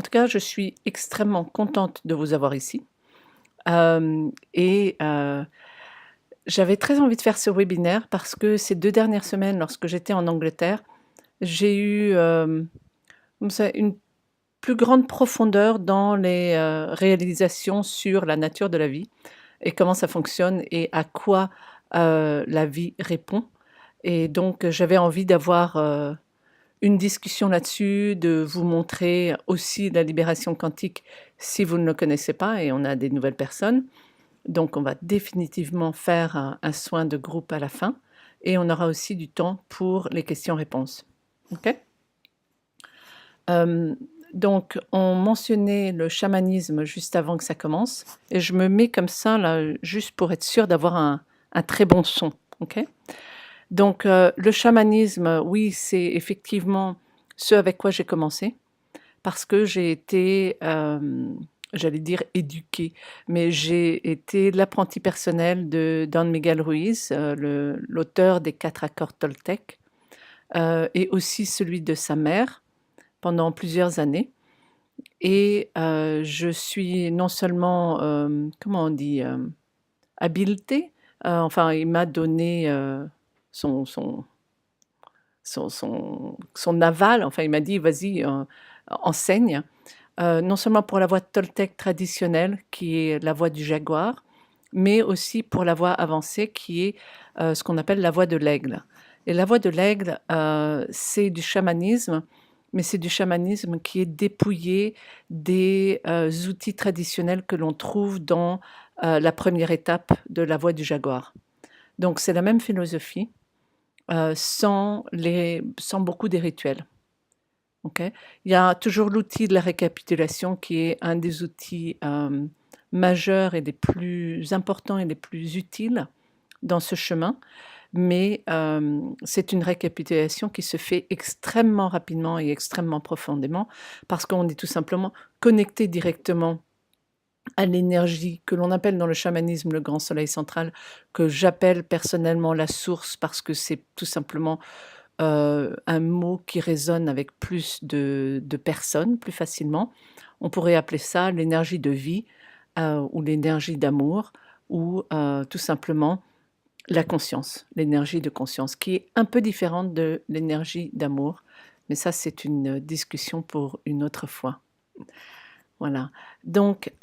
En tout cas, je suis extrêmement contente de vous avoir ici. Et j'avais très envie de faire ce webinaire parce que ces 2 dernières semaines, lorsque j'étais en Angleterre, j'ai eu, comme ça, une plus grande profondeur dans les, réalisations sur la nature de la vie et comment ça fonctionne et à quoi, la vie répond. Et donc, j'avais envie d'avoir, une discussion là-dessus, de vous montrer aussi la libération quantique si vous ne le connaissez pas et on a des nouvelles personnes. Donc on va définitivement faire un soin de groupe à la fin et on aura aussi du temps pour les questions-réponses. OK? Hem, donc on mentionnait le chamanisme juste avant que ça commence et je me mets comme ça là, juste pour être sûre d'avoir un très bon son. OK? Donc le chamanisme, oui, c'est effectivement ce avec quoi j'ai commencé parce que j'ai été, j'allais dire éduquée, mais j'ai été l'apprentie personnelle de Don Miguel Ruiz, l'auteur des 4 accords Toltec, et aussi celui de sa mère pendant plusieurs années et je suis non seulement, comment on dit? Habilitée? Enfin, il m'a donné, son son son aval, enfin il m'a dit: «Vas-y, enseigne». Non seulement pour la voie toltèque traditionnelle qui est la voie du jaguar, mais aussi pour la voie avancée qui est, ce qu'on appelle la voie de l'aigle. Et la voie de l'aigle, c'est du chamanisme, mais c'est du chamanisme qui est dépouillé des, outils traditionnels que l'on trouve dans, la première étape de la voie du jaguar. Donc c'est la même philosophie, sans beaucoup des rituels. OK. Il y a toujours l'outil de la récapitulation qui est un des outils, majeurs et les plus importants et les plus utiles dans ce chemin, mais c'est une récapitulation qui se fait extrêmement rapidement et extrêmement profondément parce qu'on est tout simplement connecté directement à l'énergie que l'on appelle dans le chamanisme le grand soleil central, que j'appelle personnellement la source parce que c'est tout simplement un mot qui résonne avec plus de personnes, plus facilement. On pourrait appeler ça l'énergie de vie, ou l'énergie d'amour ou, tout simplement la conscience, l'énergie de conscience, qui est un peu différente de l'énergie d'amour, mais ça, c'est une discussion pour une autre fois. Voilà. Donc,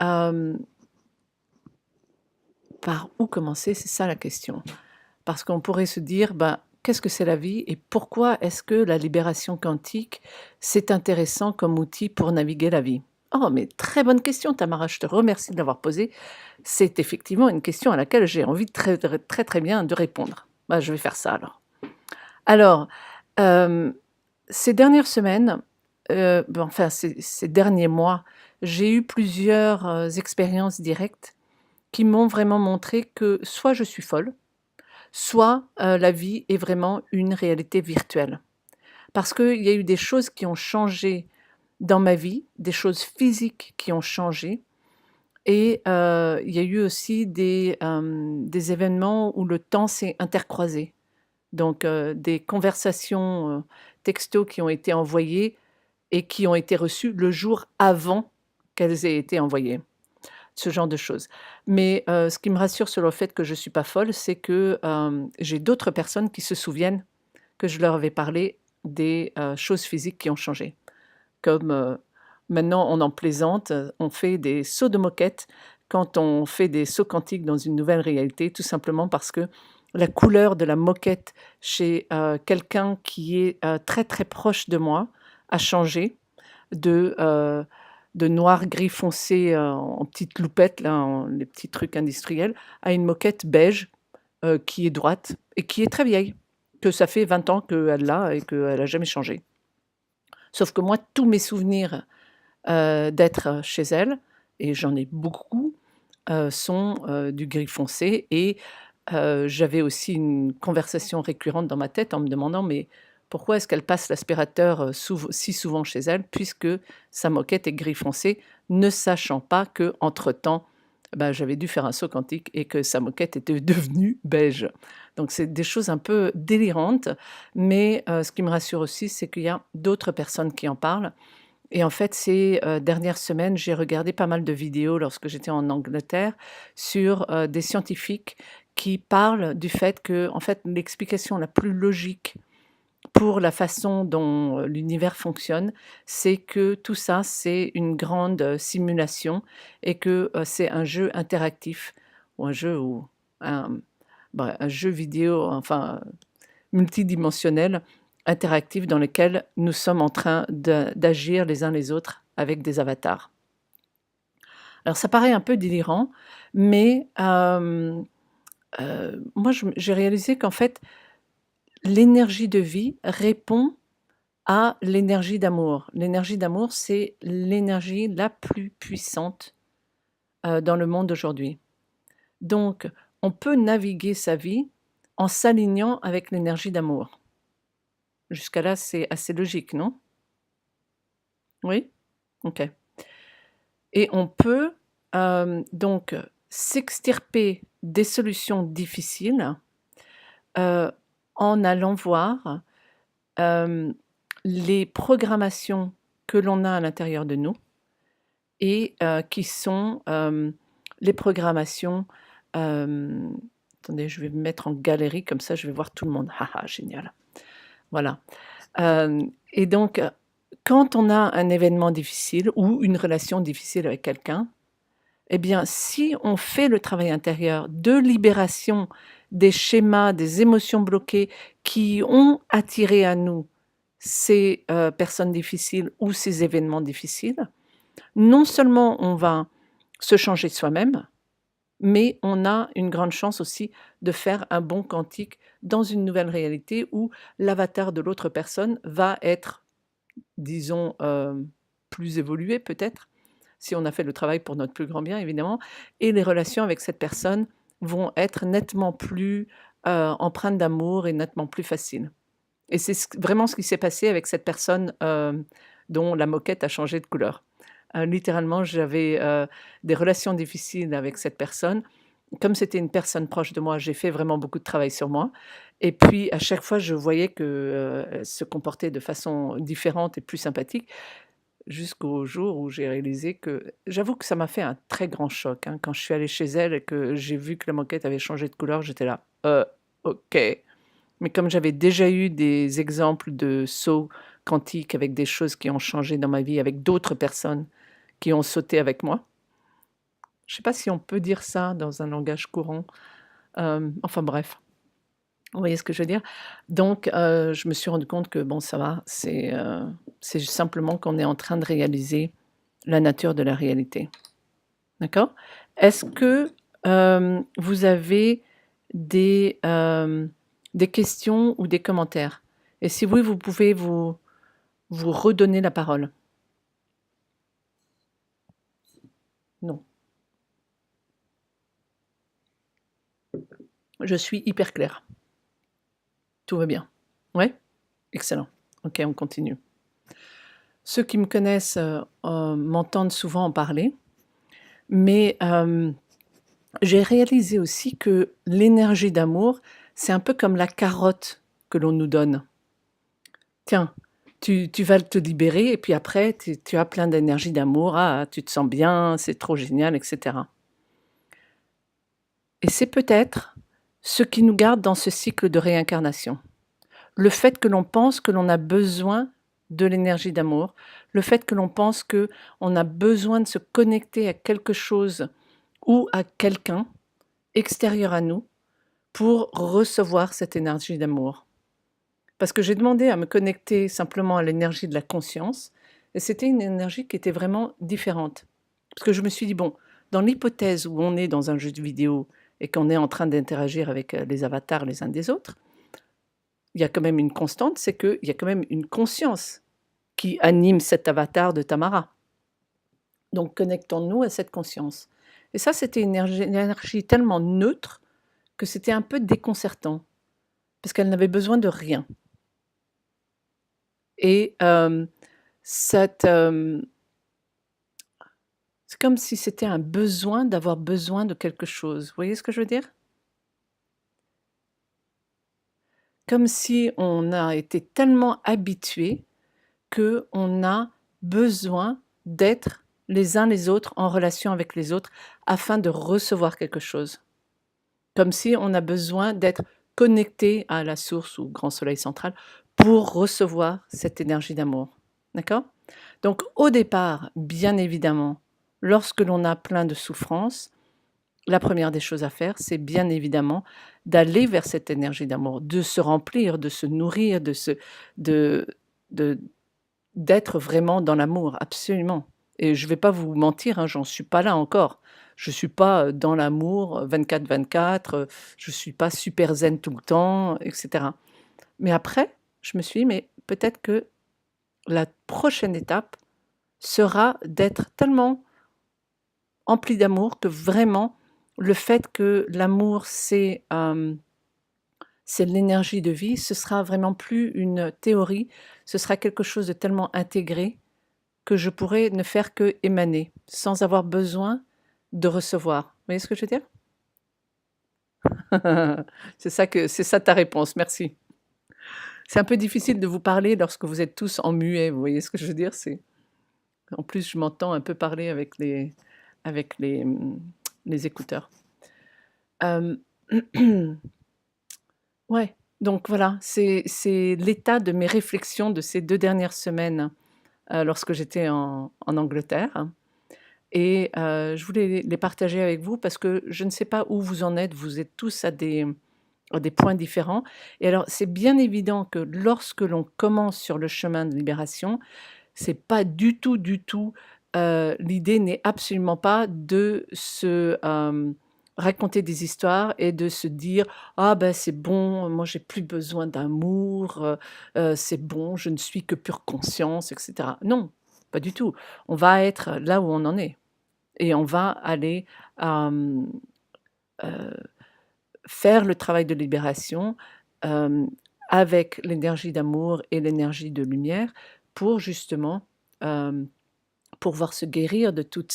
par où commencer? C'est ça la question. Parce qu'on pourrait se dire, bah, qu'est-ce que c'est la vie et pourquoi est-ce que la libération quantique, c'est intéressant comme outil pour naviguer la vie? Oh, mais très bonne question, Tamara, je te remercie de l'avoir posée. C'est effectivement une question à laquelle j'ai envie très, très, très, très bien de répondre. Bah, je vais faire ça alors. Alors, euh, ces dernières semaines, ben, enfin ces derniers mois, j'ai eu plusieurs expériences directes qui m'ont vraiment montré que soit je suis folle, soit, la vie est vraiment une réalité virtuelle. Parce qu'il y a eu des choses qui ont changé dans ma vie, des choses physiques qui ont changé et il y a eu aussi des événements où le temps s'est intercroisé. Donc des conversations, textos qui ont été envoyées et qui ont été reçues le jour avant qu'elles aient été envoyées. Ce genre de choses. Mais ce qui me rassure sur le fait que je ne suis pas folle, c'est que, j'ai d'autres personnes qui se souviennent que je leur avais parlé des, choses physiques qui ont changé. Comme, maintenant on en plaisante, on fait des sauts de moquette quand on fait des sauts quantiques dans une nouvelle réalité, tout simplement parce que la couleur de la moquette chez, quelqu'un qui est, très, très proche de moi a changé de, noir gris foncé, en petites loupettes là, les petits trucs industriels, à une moquette beige, qui est droite et qui est très vieille, que ça fait 20 ans qu'elle l'a et qu'elle a jamais changé. Sauf que moi, tous mes souvenirs, d'être chez elle, et j'en ai beaucoup, sont, du gris foncé et j'avais aussi une conversation récurrente dans ma tête en me demandant: «Mais pourquoi est-ce qu'elle passe l'aspirateur, si souvent chez elle puisque sa moquette est gris foncé?» ne sachant pas qu'entre temps, bah, j'avais dû faire un saut quantique et que sa moquette était devenue beige. Donc c'est des choses un peu délirantes, mais ce qui me rassure aussi, c'est qu'il y a d'autres personnes qui en parlent Et en fait, ces, dernières semaines, j'ai regardé pas mal de vidéos lorsque j'étais en Angleterre sur, des scientifiques qui parlent du fait que, en fait, l'explication la plus logique pour la façon dont, l'univers fonctionne, c'est que tout ça, c'est une grande, simulation et que, c'est un jeu interactif ou un jeu ou un un jeu vidéo, enfin, multidimensionnel, interactif dans lequel nous sommes en train d'agir les uns les autres avec des avatars. Alors ça paraît un peu délirant, mais moi j'ai réalisé qu'en fait, l'énergie de vie répond à l'énergie d'amour. L'énergie d'amour, c'est l'énergie la plus puissante, dans le monde d'aujourd'hui. Donc on peut naviguer sa vie en s'alignant avec l'énergie d'amour. Jusqu'à là, c'est assez logique, non? Oui? OK. Et on peut, donc s'extirper des solutions difficiles, heu, en allant voir, hem, les programmations que l'on a à l'intérieur de nous et qui sont, les programmations, hem attendez, je vais me mettre en galerie comme ça je vais voir tout le monde. Ha ha, génial. Voilà. Et donc, quand on a un événement difficile ou une relation difficile avec quelqu'un, eh bien, si on fait le travail intérieur de libération des schémas, des émotions bloquées qui ont attiré à nous ces, personnes difficiles ou ces événements difficiles, non seulement on va se changer soi-même, mais on a une grande chance aussi de faire un bond quantique dans une nouvelle réalité où l'avatar de l'autre personne va être, disons, plus évolué peut-être, si on a fait le travail pour notre plus grand bien évidemment et les relations avec cette personne vont être nettement plus, empreintes d'amour et nettement plus faciles. Et c'est vraiment ce qui s'est passé avec cette personne, dont la moquette a changé de couleur. Littéralement, j'avais, des relations difficiles avec cette personne. Comme c'était une personne proche de moi, j'ai fait vraiment beaucoup de travail sur moi et puis à chaque fois, je voyais que, elle se comportait de façon différente et plus sympathique jusqu'au jour où j'ai réalisé que j'avoue que ça m'a fait un très grand choc, hein, quand je suis allée chez elle et que j'ai vu que la moquette avait changé de couleur, j'étais là: OK». Mais comme j'avais déjà eu des exemples de sauts quantiques avec des choses qui ont changé dans ma vie, avec d'autres personnes qui ont sauté avec moi. Je ne sais pas si on peut dire ça dans un langage courant, enfin bref, vous voyez ce que je veux dire? Donc je me suis rendu compte que bon ça va, c'est simplement qu'on est en train de réaliser la nature de la réalité. D'accord? Est-ce que, vous avez des questions ou des commentaires? Et si oui, vous pouvez vous redonner la parole. Non. Je suis hyper claire. Tout va bien. Ouais? Excellent. OK, on continue. Ceux qui me connaissent, m'entendent souvent en parler, mais j'ai réalisé aussi que l'énergie d'amour, c'est un peu comme la carotte que l'on nous donne. Tiens, tu vas te libérer et puis après tu as plein d'énergie d'amour, ah, tu te sens bien, c'est trop génial et cetera. Et c'est peut-être ce qui nous garde dans ce cycle de réincarnation. Le fait que l'on pense que l'on a besoin de l'énergie d'amour, le fait que l'on pense qu'on a besoin de se connecter à quelque chose ou à quelqu'un extérieur à nous pour recevoir cette énergie d'amour. Parce que j'ai demandé à me connecter simplement à l'énergie de la conscience et c'était une énergie qui était vraiment différente. Parce que je me suis dit: «Bon, dans l'hypothèse où on est dans un jeu de vidéo et qu'on est en train d'interagir avec, les avatars les uns des autres, il y a quand même une constante, c'est qu'il y a quand même une conscience qui anime cet avatar de Tamara. Donc connectons-nous à cette conscience». Et ça, c'était une énergie tellement neutre que c'était un peu déconcertant, parce qu'elle n'avait besoin de rien. Et cette, c'est comme si c'était un besoin d'avoir besoin de quelque chose. Vous voyez ce que je veux dire? Comme si on a été tellement habitué qu'on a besoin d'être les uns les autres en relation avec les autres afin de recevoir quelque chose. Comme si on a besoin d'être connecté à la source ou au grand soleil central pour recevoir cette énergie d'amour. D'accord? Donc au départ, bien évidemment, lorsque l'on a plein de souffrances, la première des choses à faire, c'est bien évidemment d'aller vers cette énergie d'amour, de se remplir, de se nourrir, de de d'être vraiment dans l'amour, absolument. Et je vais pas vous mentir, hein, j'en suis pas là encore. Je suis pas, dans l'amour, 24/24, je suis pas super zen tout le temps et cetera. Mais après, je me suis dit: «Mais peut-être que la prochaine étape sera d'être tellement empli d'amour que vraiment le fait que l'amour c'est l'énergie de vie, ce sera vraiment plus une théorie, ce sera quelque chose de tellement intégré que je pourrais ne faire qu'émaner, sans avoir besoin de recevoir. Vous voyez ce que je veux dire? C'est ça ta réponse, merci. C'est un peu difficile de vous parler lorsque vous êtes tous en muet, vous voyez ce que je veux dire? C'est en plus, je m'entends un peu parler avec les écouteurs. Hem, ouais, donc voilà, c'est l'état de mes réflexions de ces 2 dernières semaines, lorsque j'étais en Angleterre. Et je voulais les partager avec vous parce que je ne sais pas où vous en êtes. Vous êtes tous à des points différents et alors c'est bien évident que lorsque l'on commence sur le chemin de libération, c'est pas du tout, l'idée n'est absolument pas de se, raconter des histoires et de se dire: «Ah ben c'est bon, moi j'ai plus besoin d'amour, c'est bon, je ne suis que pure conscience» et cetera. Non, pas du tout. On va être là où on en est. Et on va aller, hem, heu, faire le travail de libération, hem, avec l'énergie d'amour et l'énergie de lumière pour justement, hem, pouvoir se guérir de toutes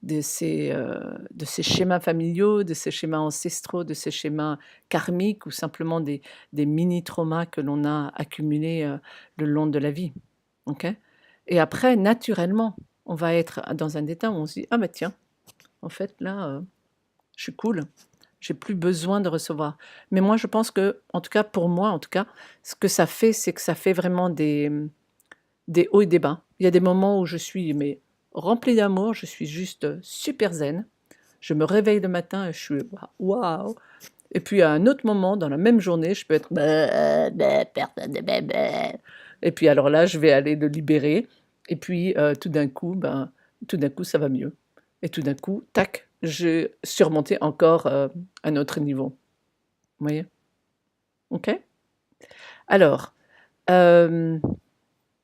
de ces schémas familiaux, de ces schémas ancestraux, de ces schémas karmiques ou simplement des mini traumas que l'on a accumulés, le long de la vie. OK? Et après naturellement, on va être dans un état où on se dit: «Ah bah tiens, en fait, là, je suis cool, j'ai plus besoin de recevoir. Mais moi, je pense que, en tout cas, pour moi, en tout cas, ce que ça fait, c'est que ça fait vraiment des hauts et des bas. Il y a des moments où je suis, mais remplie d'amour, je suis juste, super zen. Je me réveille le matin et je suis: «Waouh!» Et puis à un autre moment, dans la même journée, je peux être: personne ne m'aime». Et puis alors là, je vais aller le libérer et puis, tout d'un coup, ben, tout d'un coup, ça va mieux et tout d'un coup, tac, j'ai surmonté encore, un autre niveau. Vous voyez? OK? Alors, hem,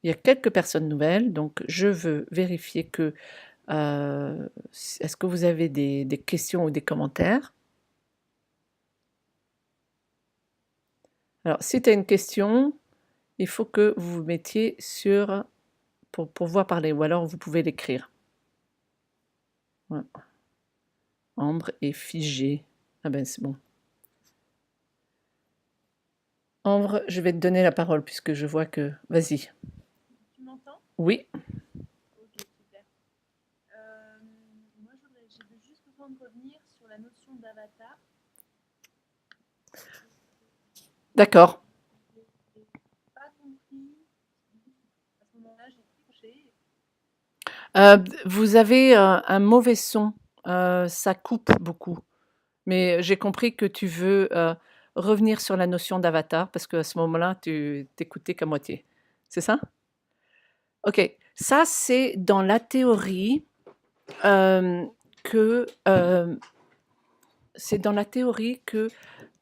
il y a quelques personnes nouvelles, donc je veux vérifier que, est-ce que vous avez des questions ou des commentaires? Alors si tu as une question, il faut que vous vous mettiez sur pour pouvoir parler ou alors vous pouvez l'écrire. Ouais. Ambre est figée. Ah ben, c'est bon. Ambre, je vais te donner la parole puisque je vois que vas-y. Tu m'entends? Oui, Ok, super. Moi, j'ai juste besoin de revenir sur la notion d'avatar. d'accord. Je n'ai pas compris. À ce moment-là, j'ai touché. Vous avez, un mauvais son, ça coupe beaucoup. Mais j'ai compris que tu veux, revenir sur la notion d'avatar parce qu'à ce moment-là, tu t'écoutais qu'à moitié. C'est ça? OK. Ça, c'est dans la théorie, hem, que, c'est dans la théorie que,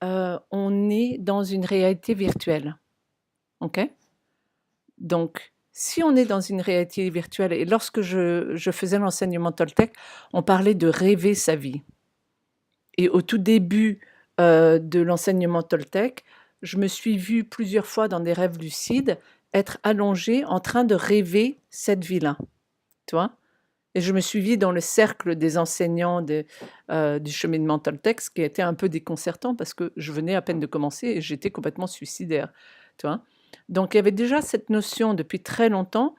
on est dans une réalité virtuelle. OK? Donc si on est dans une réalité virtuelle et lorsque je faisais l'enseignement Toltec, on parlait de rêver sa vie. Et au tout début, de l'enseignement toltèque, je me suis vue plusieurs fois dans des rêves lucides, être allongée en train de rêver cette vie-là, tu vois? Et je me suis vue dans le cercle des enseignants du cheminement toltèque, ce qui a été un peu déconcertant parce que je venais à peine de commencer et j'étais complètement suicidaire, tu vois? Donc il y avait déjà cette notion depuis très longtemps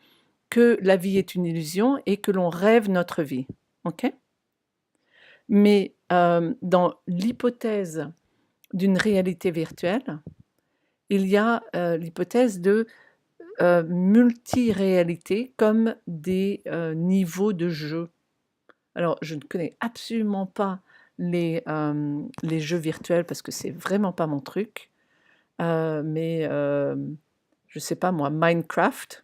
que la vie est une illusion et que l'on rêve notre vie. OK? Mais dans l'hypothèse d'une réalité virtuelle, il y a l'hypothèse de multiréalité comme des niveaux de jeu. Alors, je ne connais absolument pas les jeux virtuels parce que c'est vraiment pas mon truc. Mais je sais pas moi, Minecraft.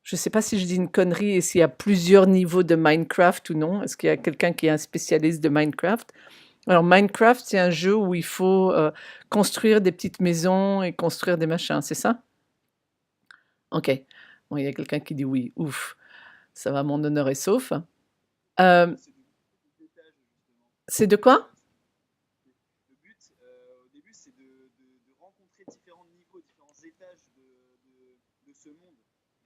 Je sais pas si je dis une connerie et s'il y a plusieurs niveaux de Minecraft ou non. Est-ce qu'il y a quelqu'un qui est un spécialiste de Minecraft? Alors Minecraft, c'est un jeu où il faut construire des petites maisons et construire des machins, c'est ça? OK. Bon, il y a quelqu'un qui dit oui. Ouf, ça va, mon honneur est sauf. Euh, c'est de quoi? Le but, au début, c'est de rencontrer différents niveaux, différents étages de ce monde.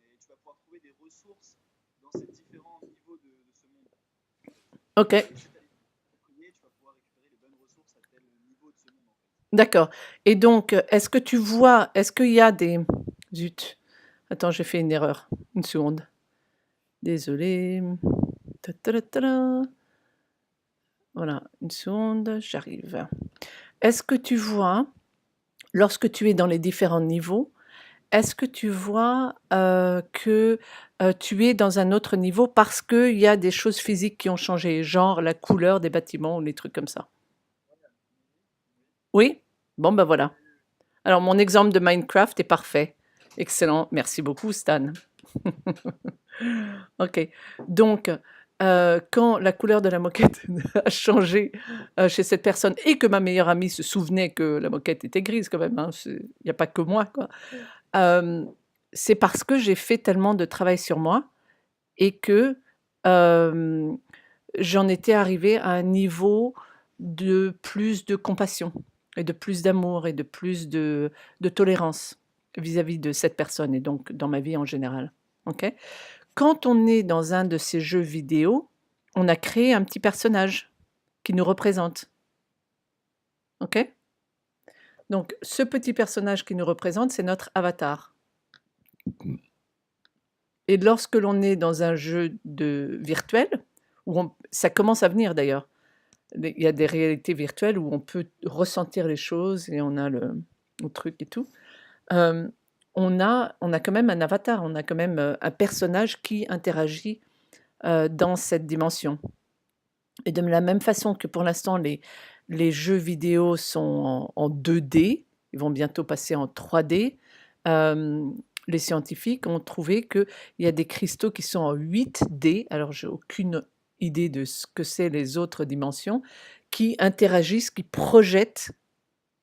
Et tu vas pouvoir trouver des ressources dans ces différents niveaux de ce monde. OK. Et si tu as les premiers, tu vas pouvoir récupérer les bonnes ressources à tel niveau de ce monde, en fait. D'accord. Et donc, est-ce que tu vois, est-ce qu'il y a des... Zut. Attends, j'ai fait une erreur. Une seconde. Désolée. Ta-ta-ta-ta. Voilà, une seconde, j'arrive. Est-ce que tu vois, lorsque tu es dans les différents niveaux, est-ce que tu vois que tu es dans un autre niveau parce qu'il y a des choses physiques qui ont changé, genre la couleur des bâtiments ou les trucs comme ça? Oui? Bon, ben voilà. Alors, mon exemple de Minecraft est parfait. Excellent. Merci beaucoup, Stan. OK. Donc, quand la couleur de la moquette a changé chez cette personne et que ma meilleure amie se souvenait que la moquette était grise quand même, hein, il n'y a pas que moi, quoi. C'est parce que j'ai fait tellement de travail sur moi et que j'en étais arrivée à un niveau de plus de compassion et de plus d'amour et de plus de tolérance vis-à-vis de cette personne et donc dans ma vie en général. OK? Quand on est dans un de ces jeux vidéo, on a créé un petit personnage qui nous représente. OK? Donc, ce petit personnage qui nous représente, c'est notre avatar. Et lorsque l'on est dans un jeu virtuel, ça commence à venir d'ailleurs, il y a des réalités virtuelles où on peut ressentir les choses et on a le truc et tout. Euh, on a quand même un avatar, on a quand même un personnage qui interagit dans cette dimension. Et de la même façon que pour l'instant, les jeux vidéo sont en 2D, ils vont bientôt passer en 3D, les scientifiques ont trouvé qu'il y a des cristaux qui sont en 8D, alors j'ai aucune idée de ce que c'est les autres dimensions, qui interagissent, qui projettent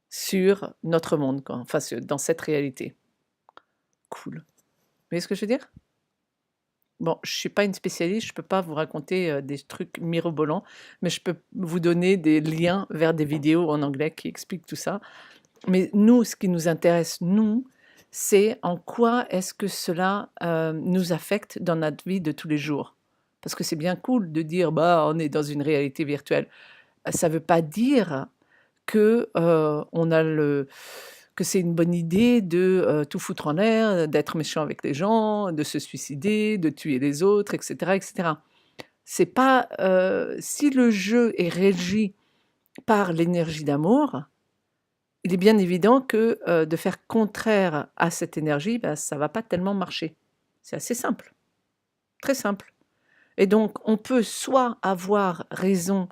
sur notre monde, quoi, enfin dans cette réalité. Cool. Vous voyez ce que je veux dire? Bon, je suis pas une spécialiste, je peux pas vous raconter des trucs mirobolants, mais je peux vous donner des liens vers des vidéos en anglais qui expliquent tout ça. Mais nous, ce qui nous intéresse, nous, c'est en quoi est-ce que cela nous affecte dans notre vie de tous les jours. Parce que c'est bien cool de dire, bah, on est dans une réalité virtuelle. Ça veut pas dire que on a que c'est une bonne idée de tout foutre en l'air, d'être méchant avec les gens, de se suicider, de tuer les autres, etc., etc. C'est pas si le jeu est régi par l'énergie d'amour, il est bien évident que de faire contraire à cette énergie, ben, ça va pas tellement marcher. C'est assez simple, très simple. Et donc, on peut soit avoir raison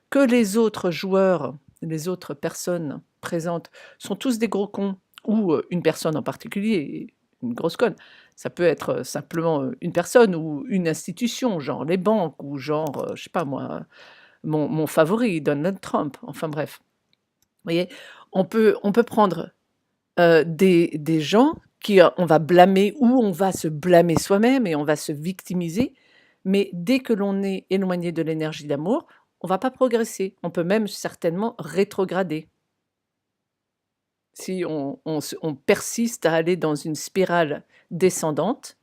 que les autres joueurs, les autres personnes présentes sont tous des gros cons, ou une personne en particulier, une grosse conne. Ça peut être simplement une personne ou une institution, genre les banques, ou genre, je sais pas moi, mon favori, Donald Trump. Enfin bref. Vous voyez, on peut prendre des gens qui on va blâmer ou on va se blâmer soi-même et on va se victimiser, mais dès que l'on est éloigné de l'énergie d'amour, on va pas progresser. On peut même certainement rétrograder. Si on persiste à aller dans une spirale descendante,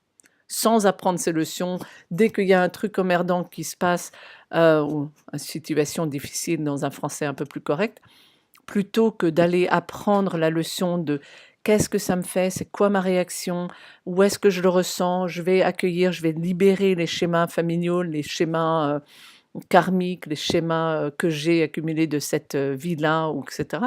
sans apprendre ses leçons, dès qu'il y a un truc emmerdant qui se passe, ou une situation difficile dans un français un peu plus correct, plutôt que d'aller apprendre la leçon de qu'est-ce que ça me fait, c'est quoi ma réaction, où est-ce que je le ressens, je vais accueillir, je vais libérer les schémas familiaux, les schémas karmiques, les schémas que j'ai accumulés de cette vie-là, ou etc.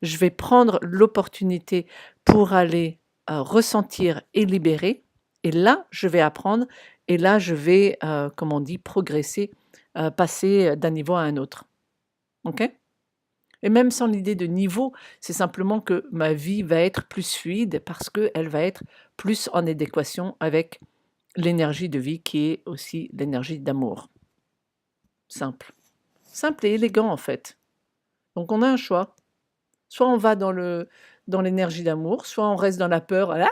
Je vais prendre l'opportunité pour aller ressentir et libérer, et là, je vais apprendre, et là, je vais, comme on dit, progresser, passer d'un niveau à un autre. OK? Et même sans l'idée de niveau, c'est simplement que ma vie va être plus fluide parce qu'elle va être plus en adéquation avec l'énergie de vie qui est aussi l'énergie d'amour. Simple. Simple et élégant en fait. Donc on a un choix. Soit on va dans l'énergie d'amour, soit on reste dans la peur. Ah,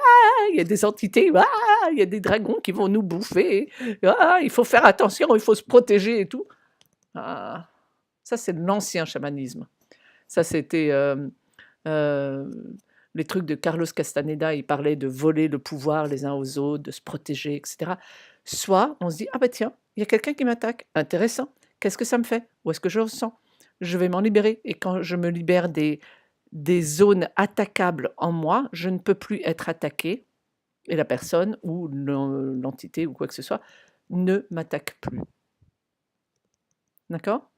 il y a des entités, ah, il y a des dragons qui vont nous bouffer. Ah, il faut faire attention, il faut se protéger et tout. Ah, ça c'est l'ancien chamanisme. Ça c'était les trucs de Carlos Castaneda, il parlait de voler le pouvoir les uns aux autres, de se protéger, etc. Soit on se dit, ah bah tiens, il y a quelqu'un qui m'attaque, intéressant, qu'est-ce que ça me fait? Où est-ce que je ressens? Je vais m'en libérer. Et quand je me libère des zones attaquables en moi, je ne peux plus être attaqué, et la personne ou l'entité ou quoi que ce soit ne m'attaque plus. D'accord?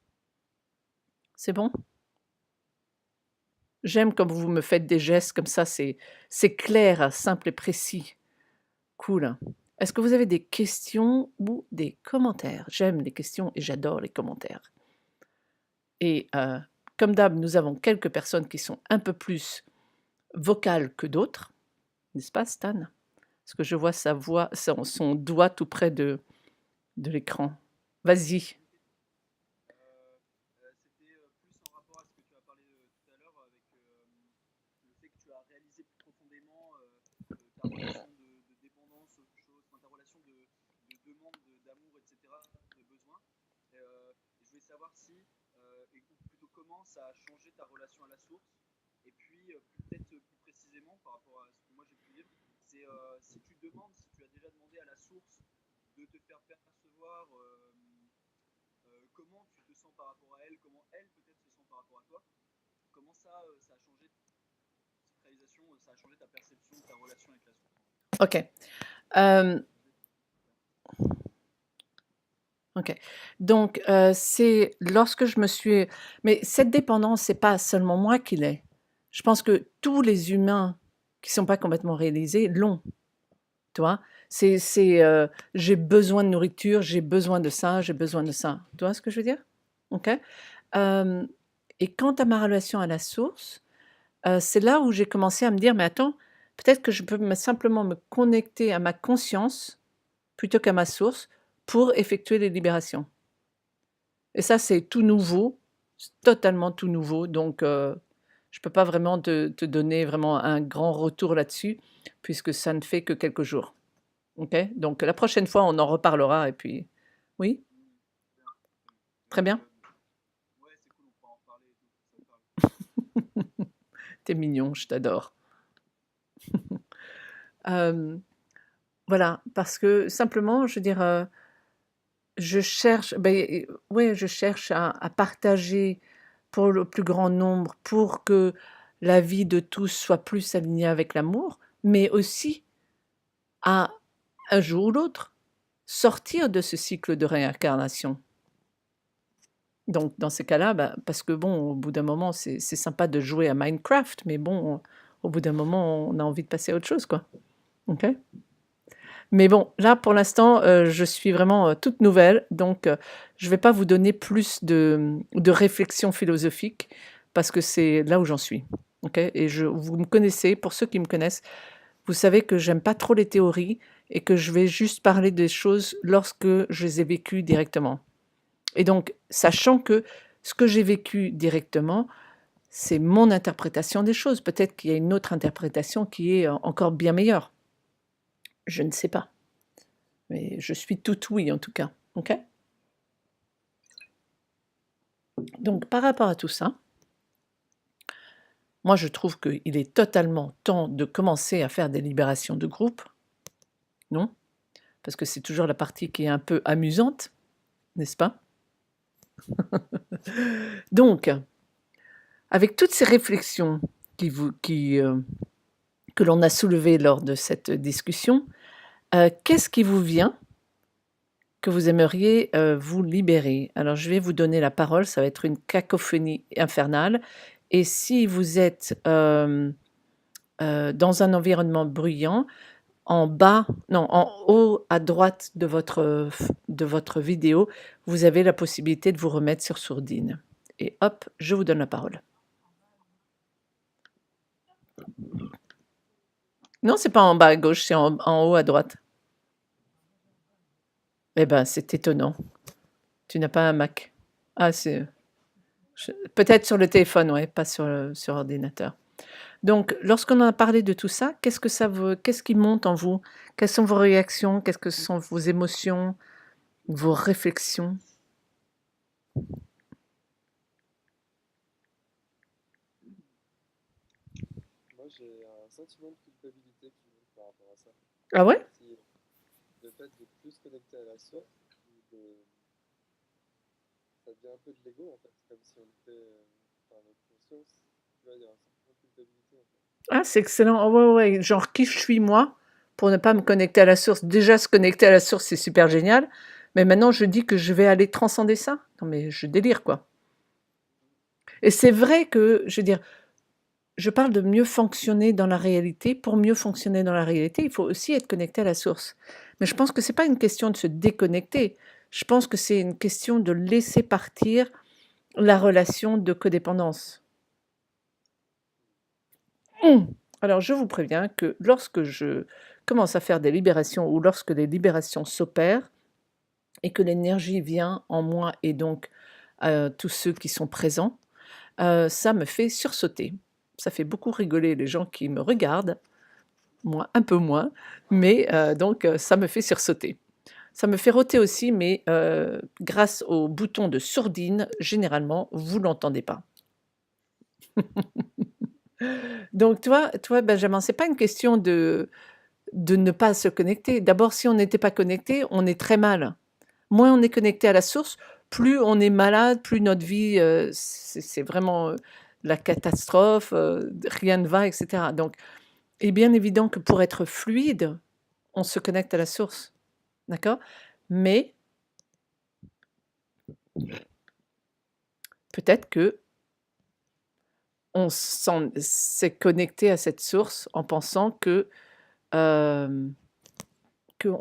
C'est bon? J'aime quand vous me faites des gestes comme ça, c'est clair, simple et précis. Cool. Est-ce que vous avez des questions ou des commentaires? J'aime les questions et j'adore les commentaires. Et comme d'hab, nous avons quelques personnes qui sont un peu plus vocales que d'autres, n'est-ce pas, Stan? Parce que je vois sa voix, son doigt tout près de l'écran. Vas-y. C'était plus en rapport à ce que tu as parlé tout à l'heure avec le fait que tu as réalisé plus profondément ta relation de dépendance aux choses, enfin, ta relation de demande d'amour, etc., de besoin. Je voulais savoir si, et plutôt comment ça a changé ta relation à la source. Et puis, peut-être plus précisément par rapport à ce que moi j'ai pu vivre, c'est si tu demandes, si tu as déjà demandé à la source de te faire percevoir comment tu te sens par rapport à elle, comment elle peut-être se sent par rapport à toi, comment ça, ça a changé cette réalisation, ça a changé ta perception, ta relation avec la source. Ok. Euh, ok. Donc, c'est lorsque je me suis... Mais cette dépendance, c'est pas seulement moi qui l'ai. Je pense que tous les humains qui sont pas complètement réalisés l'ont. Tu vois? J'ai besoin de nourriture, j'ai besoin de ça, j'ai besoin de ça. Tu vois ce que je veux dire? OK? Hem Et quant à ma relation à la source, c'est là où j'ai commencé à me dire: «Mais attends, peut-être que je peux simplement me connecter à ma conscience plutôt qu'à ma source pour effectuer les libérations». Et ça, c'est tout nouveau, c'est totalement tout nouveau, donc je ne peux pas vraiment te donner vraiment un grand retour là-dessus, puisque ça ne fait que quelques jours. OK? Donc la prochaine fois, on en reparlera et puis oui? Très bien? Ouais, c'est cool, on pourra en reparler et tout, ça me parle. Tu mignon, je t'adore. Voilà, parce que simplement, je veux dire, je cherche, ouais, je cherche à partager pour le plus grand nombre, pour que la vie de tous soit plus alignée avec l'amour, mais aussi à, un jour ou l'autre, sortir de ce cycle de réincarnation. Donc dans ces cas-là, parce que bon, au bout d'un moment, c'est sympa de jouer à Minecraft, mais bon, au bout d'un moment, on a envie de passer à autre chose, quoi. OK? Mais bon, là, pour l'instant, je suis vraiment, toute nouvelle, donc je vais pas vous donner plus de réflexions philosophiques parce que c'est là où j'en suis. OK? Et vous me connaissez, pour ceux qui me connaissent, vous savez que j'aime pas trop les théories et que je vais juste parler des choses lorsque je les ai vécues directement. Et donc, sachant que ce que j'ai vécu directement, c'est mon interprétation des choses. Peut-être qu'il y a une autre interprétation qui est encore bien meilleure. Je ne sais pas. Mais je suis tout oui en tout cas. OK? Donc, par rapport à tout ça, moi je trouve qu'il est totalement temps de commencer à faire des libérations de groupe. Non? Parce que c'est toujours la partie qui est un peu amusante, n'est-ce pas? Donc, avec toutes ces réflexions que que l'on a soulevées lors de cette discussion. Qu'est-ce qui vous vient que vous aimeriez vous libérer? Alors, je vais vous donner la parole, ça va être une cacophonie infernale. Et si vous êtes dans un environnement bruyant, en bas, non, en haut à droite de votre vidéo, vous avez la possibilité de vous remettre sur sourdine. Et hop, je vous donne la parole. Non, c'est pas en bas à gauche, c'est en haut à droite. Eh ben, c'est étonnant. Tu n'as pas un Mac. Ah, c'est peut-être sur le téléphone, ouais, pas sur ordinateur. Donc, lorsqu'on a parlé de tout ça, qu'est-ce qui monte en vous? Quelles sont vos réactions? Qu'est-ce que sont vos émotions, vos réflexions? Moi, j'ai un sentiment de culpabilité qui monte par rapport à ça. Ah ouais? Le fait de plus se connecter à la source, ça devient un peu de l'ego en fait, comme si on était par notre conscience. Tu vois, il y a un sentiment de culpabilité en fait. Ah, c'est excellent. Oh, ouais, ouais. Genre, qui je suis moi pour ne pas me connecter à la source? Déjà, se connecter à la source, c'est super génial. Mais maintenant, je dis que je vais aller transcender ça. Non, mais je délire, quoi. Et c'est vrai que, je veux dire, je parle de mieux fonctionner dans la réalité. Pour mieux fonctionner dans la réalité, il faut aussi être connecté à la source. Mais je pense que c'est pas une question de se déconnecter. Je pense que c'est une question de laisser partir la relation de codépendance. Alors, je vous préviens que lorsque je commence à faire des libérations ou lorsque les libérations s'opèrent et que l'énergie vient en moi et donc tous ceux qui sont présents, ça me fait sursauter. Ça fait beaucoup rigoler les gens qui me regardent, moi un peu moins, mais donc ça me fait sursauter. Ça me fait roter aussi, mais grâce au bouton de sourdine, généralement, vous l'entendez pas. Donc toi Benjamin, c'est pas une question de ne pas se connecter. D'abord, si on n'était pas connecté, on est très mal. Moins on est connecté à la source, plus on est malade, plus notre vie, c'est vraiment la catastrophe, rien ne va, etc. Donc, il est bien évident que pour être fluide, on se connecte à la source. D'accord? Mais peut-être que on s'est connecté à cette source en pensant que qu'on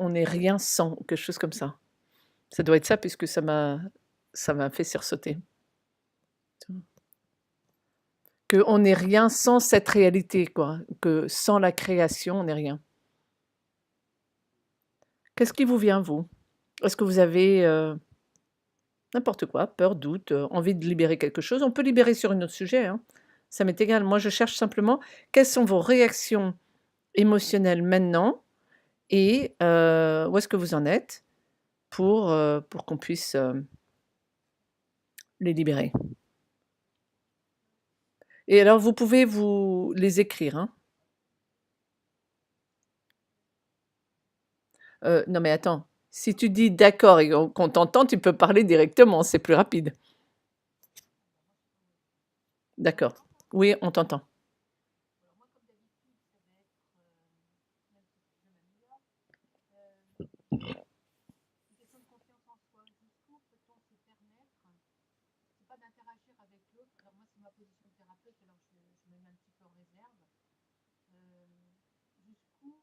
n'est rien sans, quelque chose comme ça. Ça doit être ça puisque ça m'a fait sursauter. Qu'on n'est rien sans cette réalité, quoi. Que sans la création, on n'est rien. Qu'est-ce qui vous vient, vous? Est-ce que vous avez n'importe quoi, peur, doute, envie de libérer quelque chose? On peut libérer sur un autre sujet, hein. Ça m'est égal. Moi, je cherche simplement quelles sont vos réactions émotionnelles maintenant et où est-ce que vous en êtes pour qu'on puisse les libérer. Et alors, vous pouvez vous les écrire, hein. Non, mais attends, si tu dis d'accord et qu'on t'entend, tu peux parler directement, c'est plus rapide. D'accord. Oui, on t'entend. Alors moi, comme d'habitude, ça va être, même si je m'améliore, une question de confiance en soi. Jusqu'où peut-on se permettre, c'est pas d'interagir avec l'autre, alors moi c'est ma position de thérapeute, alors je me mets un petit peu en réserve, jusqu'où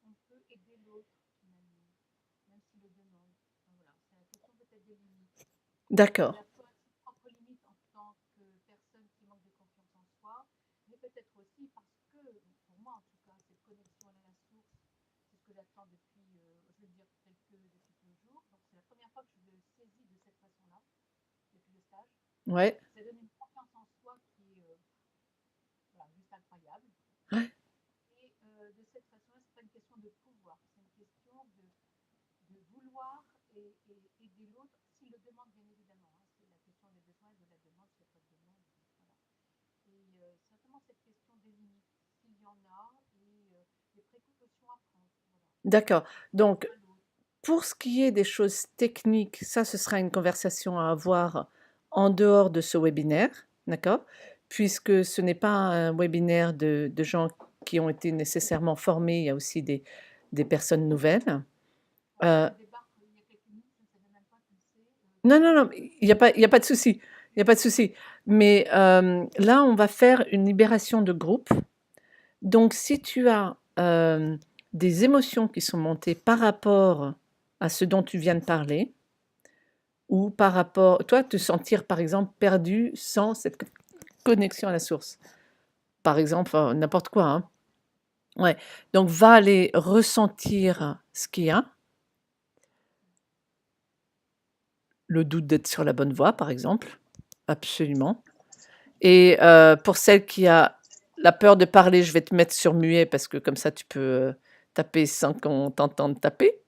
on peut aider l'autre finalement, même s'il le demande. Enfin, voilà, c'est la question peut-être des limites. D'accord. À la fois ses propres limites en tant que personne qui manque de confiance en soi, mais peut-être aussi parce que, pour moi en tout cas, cette connexion à la source, c'est ce que j'attends depuis, je veux dire, depuis toujours. Donc c'est la première fois que je le saisis de cette façon-là, depuis le stage. Ouais. Ça donne une confiance en soi qui est voilà, juste incroyable. Ouais. Et de cette façon-là, c'est pas une question de pouvoir, c'est une question de vouloir et aider l'autre s'il le demande, bien évidemment. Hein. C'est la question des besoins, de la demande, s'il n'y a pas de demande. Voilà. Et certainement cette question des limites, s'il y en a, et les précautions à prendre. Voilà. D'accord. Donc, pour ce qui est des choses techniques, ça, ce sera une conversation à avoir en dehors de ce webinaire, d'accord? Puisque ce n'est pas un webinaire de gens qui ont été nécessairement formées, il y a aussi des personnes nouvelles. Je débarque il y a quelques minutes, je ne savais même pas que c'est. Non, non, non, il y a pas de souci, il y a pas de souci. Mais là, on va faire une libération de groupe. Donc si tu as, des émotions qui sont montées par rapport à ce dont tu viens de parler ou par rapport toi, te sentir, par exemple, perdu sans cette connexion à la source. Par exemple, n'importe quoi, hein. Ouais, donc va aller ressentir ce qu'il y a. Le doute d'être sur la bonne voie, par exemple, absolument. Et pour celle qui a la peur de parler, je vais te mettre sur muet parce que comme ça tu peux, taper sans qu'on t'entende taper.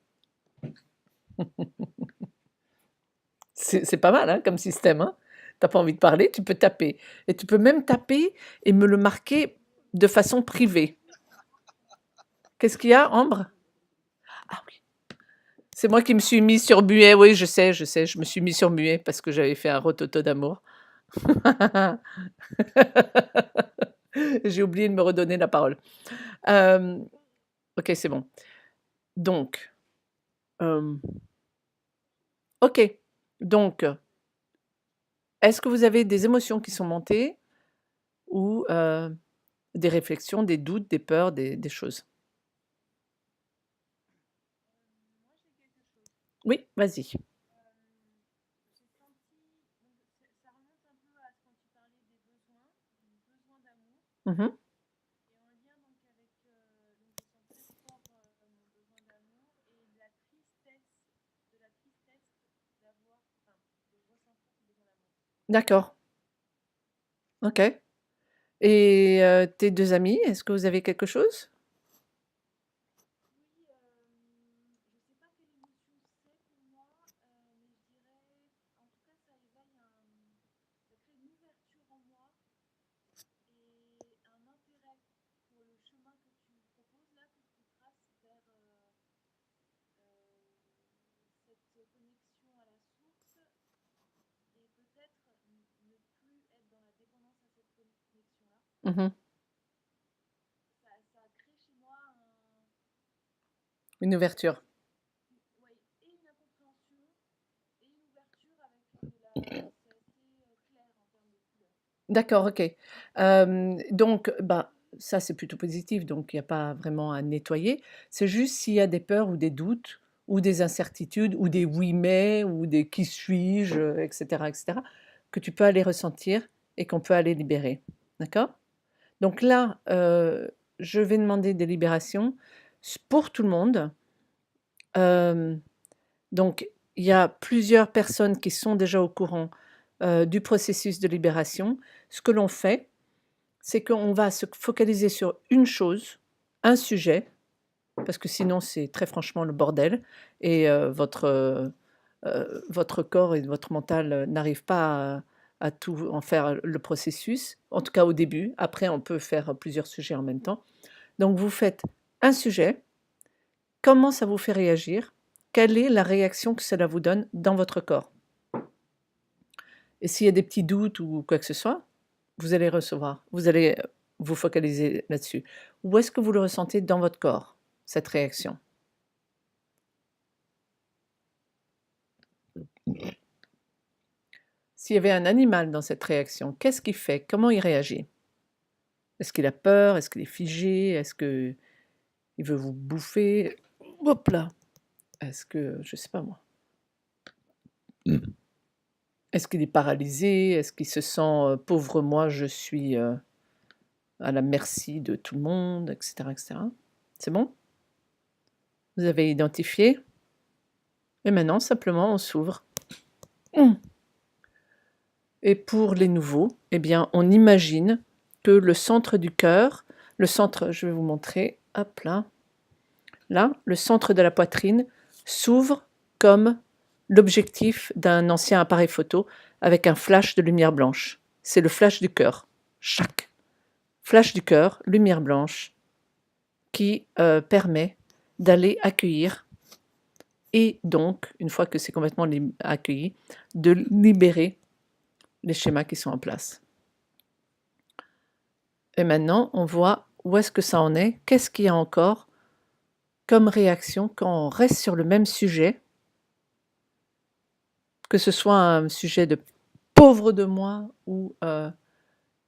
C'est pas mal, hein, comme système, hein? Tu pas envie de parler, tu peux taper et tu peux même taper et me le marquer de façon privée. Qu'est-ce qu'il y a, Ambre? Ah oui, c'est moi qui me suis mis sur muet, oui, je sais, je me suis mis sur muet parce que j'avais fait un rototo d'amour. J'ai oublié de me redonner la parole. OK, c'est bon. Donc, OK, donc, est-ce que vous avez des émotions qui sont montées ou, des réflexions, des doutes, des peurs, des choses? Moi, j'ai quelque chose. Oui, vas-y. J'ai senti, donc ça remonte un peu à quand tu parlais des besoins, du besoin d'amour, Mmh. et en lien donc avec, donc je sens très fort mon besoin d'amour et de la tristesse d'avoir, enfin, de ressentir ce besoin d'amour. D'accord, OK. Et tes 2 amis, est-ce que vous avez quelque chose? Oui, je sais pas quelle émotion c'est pour moi, mais je dirais, en tout cas, ça éveille ça crée une ouverture en moi et un intérêt pour le chemin que tu proposes là, que tu traces vers cette connexion à la source et peut-être ne plus être dans la dépendance à cette connexion-là. Mmh. Ça crée chez moi Une ouverture. ouais, et une incompréhension et une ouverture avec c'est assez clair en termes de couleurs. D'accord, OK. Donc, bah, ça, c'est plutôt positif, donc il y a pas vraiment à nettoyer. C'est juste s'il y a des peurs ou des doutes ou des incertitudes ou des «oui mais» ou des «qui suis-je?» et cetera, que tu peux aller ressentir et qu'on peut aller libérer. D'accord? Donc là, je vais demander des libérations pour tout le monde. Hem, donc il y a plusieurs personnes qui sont déjà au courant, du processus de libération. Ce que l'on fait, c'est qu'on va se focaliser sur une chose, un sujet, parce que sinon c'est très franchement le bordel et votre corps et votre mental, n'arrivent pas à tout en faire le processus, en tout cas au début. Après on peut faire plusieurs sujets en même temps. Donc vous faites un sujet, comment ça vous fait réagir? Quelle est la réaction que cela vous donne dans votre corps? Et s'il y a des petits doutes ou quoi que ce soit, vous allez, vous focaliser là-dessus. Où est-ce que vous le ressentez dans votre corps, cette réaction? S'il y avait un animal dans cette réaction, qu'est-ce qu'il fait? Comment il réagit? Est-ce qu'il a peur? Est-ce qu'il est figé? Est-ce qu'il veut vous bouffer? Hop là! Est-ce que je sais pas moi. Est-ce qu'il est paralysé? Est-ce qu'il se sent, «Pauvre moi, je suis, à la merci de tout le monde» et cetera et cetera? C'est bon? Vous avez identifié? Et maintenant simplement on s'ouvre. Mmh. Et pour les nouveaux, eh bien, on imagine que le centre du cœur, le centre je vais vous montrer, hop là, le centre de la poitrine s'ouvre comme l'objectif d'un ancien appareil photo avec un flash de lumière blanche. C'est le flash du cœur. Chac! Flash du cœur, lumière blanche, qui, permet d'aller accueillir et donc, une fois que c'est complètement accueilli, de libérer les schémas qui sont en place. Et maintenant, on voit où est-ce que ça en est? Qu'est-ce qu'il y a encore comme réaction quand on reste sur le même sujet, que ce soit un sujet de pauvre de moi ou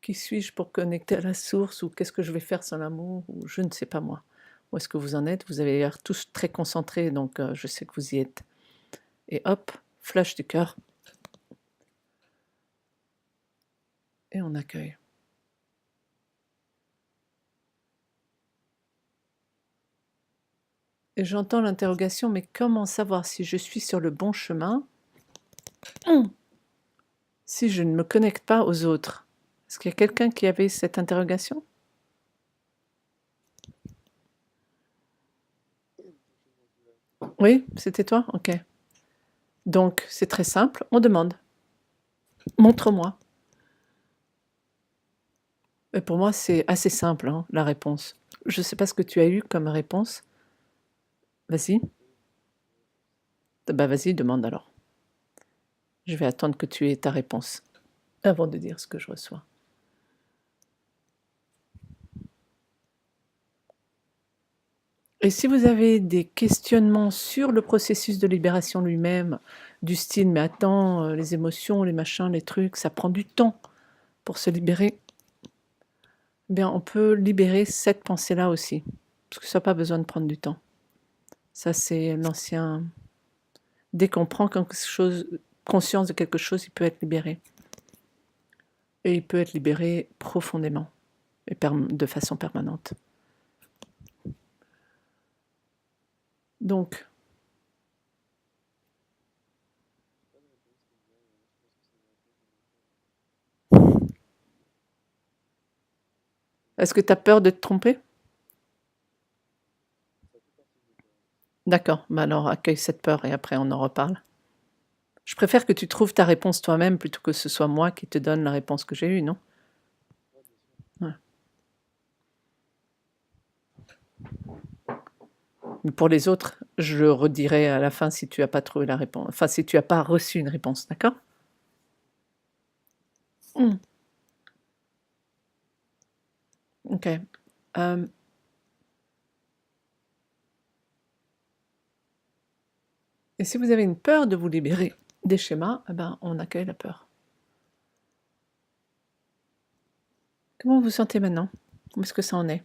qui suis-je pour connecter à la source ou qu'est-ce que je vais faire sans l'amour ou je ne sais pas moi. Où est-ce que vous en êtes? Vous avez l'air tous très concentrés, donc je sais que vous y êtes. Et hop, flash du cœur. Et on accueille. Et j'entends l'interrogation, mais comment savoir si je suis sur le bon chemin si je ne me connecte pas aux autres? Est-ce qu'il y a quelqu'un qui avait cette interrogation? Oui, c'était toi? Ok. Donc, c'est très simple, on demande. Montre-moi. Et pour moi, c'est assez simple, hein, la réponse. Je ne sais pas ce que tu as eu comme réponse. Vas-y. Bah vas-y, demande alors. Je vais attendre que tu aies ta réponse avant de dire ce que je reçois. Et si vous avez des questionnements sur le processus de libération lui-même, du style, mais attends, les émotions, les machins, les trucs, ça prend du temps pour se libérer, eh bien, on peut libérer cette pensée-là aussi, parce que ça n'a pas besoin de prendre du temps. Ça, c'est l'ancien... Dès qu'on prend quelque chose, conscience de quelque chose, il peut être libéré. Et il peut être libéré profondément et de façon permanente. Donc, est-ce que tu as peur de te tromper? D'accord, bah alors accueille cette peur et après on en reparle. Je préfère que tu trouves ta réponse toi-même plutôt que ce soit moi qui te donne la réponse que j'ai eue, non? Ouais. Mais pour les autres, je redirai à la fin si tu n'as pas trouvé la réponse, enfin si tu n'as pas reçu une réponse, d'accord? Ok. Et si vous avez une peur de vous libérer des schémas, eh ben, on accueille la peur. Comment vous vous sentez maintenant? Où est-ce que ça en est?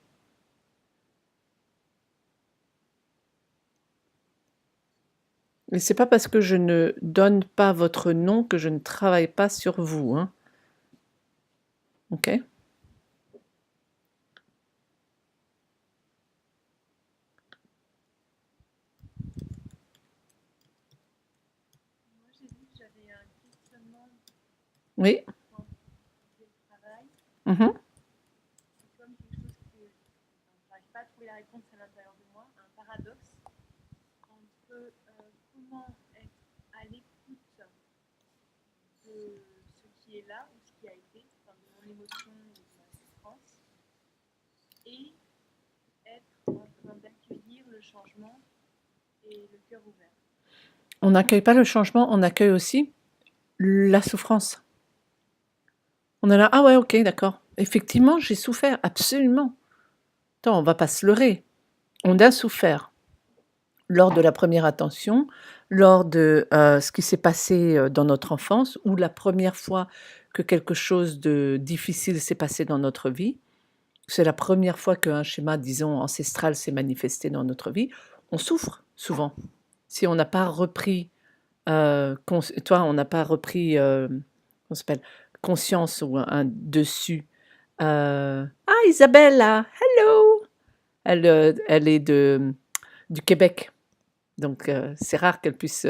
Et c'est pas parce que je ne donne pas votre nom que je ne travaille pas sur vous, hein. Ok? Moi, j'ai dit que j'avais un questionnement Oui. quand je faisais le travail. Mhm. C'est comme quelque chose que je n'arrive pas à trouver la réponse à l'intérieur de moi, un paradoxe entre comment être à l'écoute de ce qui est là ou ce qui a été, enfin, de mon émotion ou de ma souffrance, et être en train d'accueillir le changement et le cœur ouvert. On n'accueille pas le changement, on accueille aussi la souffrance. On est là, ah ouais, ok, d'accord. Effectivement, j'ai souffert, absolument. Attends, on va pas se leurrer. On a souffert lors de la première attention, lors de ce qui s'est passé dans notre enfance, ou la première fois que quelque chose de difficile s'est passé dans notre vie. C'est la première fois qu'un schéma, disons, ancestral s'est manifesté dans notre vie. On souffre souvent. Si on n'a pas repris, on n'a pas repris, comment ça s'appelle, conscience ou un dessus. Ah, Isabella, hello! Elle est du Québec. Donc, c'est rare qu'elle puisse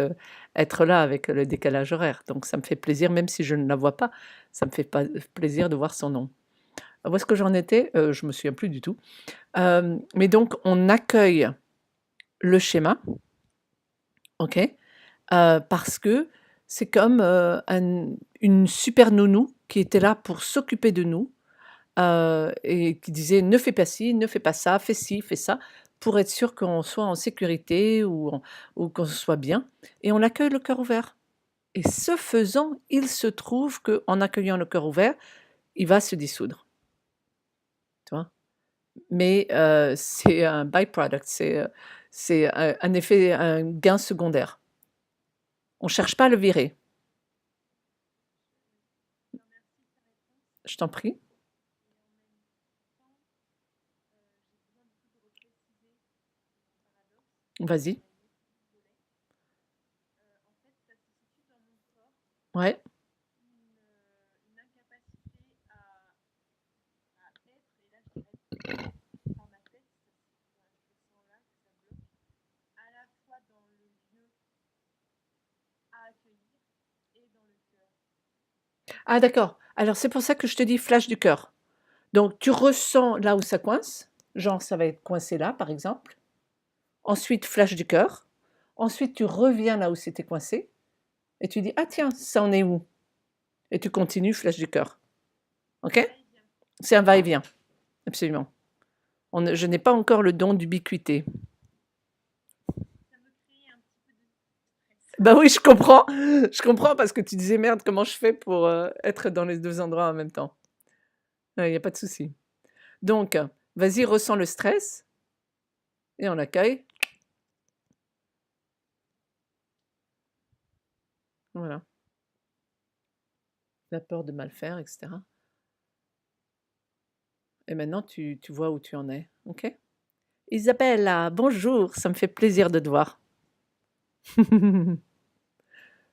être là avec le décalage horaire. Donc, ça me fait plaisir, même si je ne la vois pas, ça me fait pas plaisir de voir son nom. Où est-ce que j'en étais? Je me souviens plus du tout. Mais donc, on accueille le schéma, ok? Parce que c'est comme une super nounou qui était là pour s'occuper de nous et qui disait ne fais pas ci, ne fais pas ça, fais ci, fais ça, pour être sûr qu'on soit en sécurité ou qu'on soit bien. Et on accueille le cœur ouvert. Et ce faisant, il se trouve qu'en accueillant le cœur ouvert, il va se dissoudre. Tu vois? mais c'est un byproduct, c'est un effet, un gain secondaire. On cherche pas à le virer. Non, merci de ta réponse. Je t'en prie. Et en même temps, j'ai besoin du coup de repréciser mon paradoxe. Vas-y. Désolée. En fait, ça se situe dans mon corps Ouais. une incapacité à être, et là je dirais par ma tête, je le sens là, que ça bloque, à la fois dans le lieu à accueillir et dans le cœur. Ah d'accord. Alors c'est pour ça que je te dis flash du cœur. Donc tu ressens là où ça coince, genre ça va être coincé là par exemple. Ensuite flash du cœur. Ensuite tu reviens là où c'était coincé et tu dis ah tiens, ça en est où? Et tu continues flash du cœur. OK? Va-et-vient. C'est un va-et-vient. Absolument. Je n'ai pas encore le don d'ubiquité. Ça me crée un petit peu de stress. Bah oui, je comprends. Je comprends parce que tu disais merde, comment je fais pour être dans les deux endroits en même temps. Il n'y a pas de souci. Donc, vas-y, ressens le stress et on l'accueille. Voilà. La peur de mal faire, etc. Et maintenant, tu vois où tu en es. OK? Isabella, bonjour, ça me fait plaisir de te voir.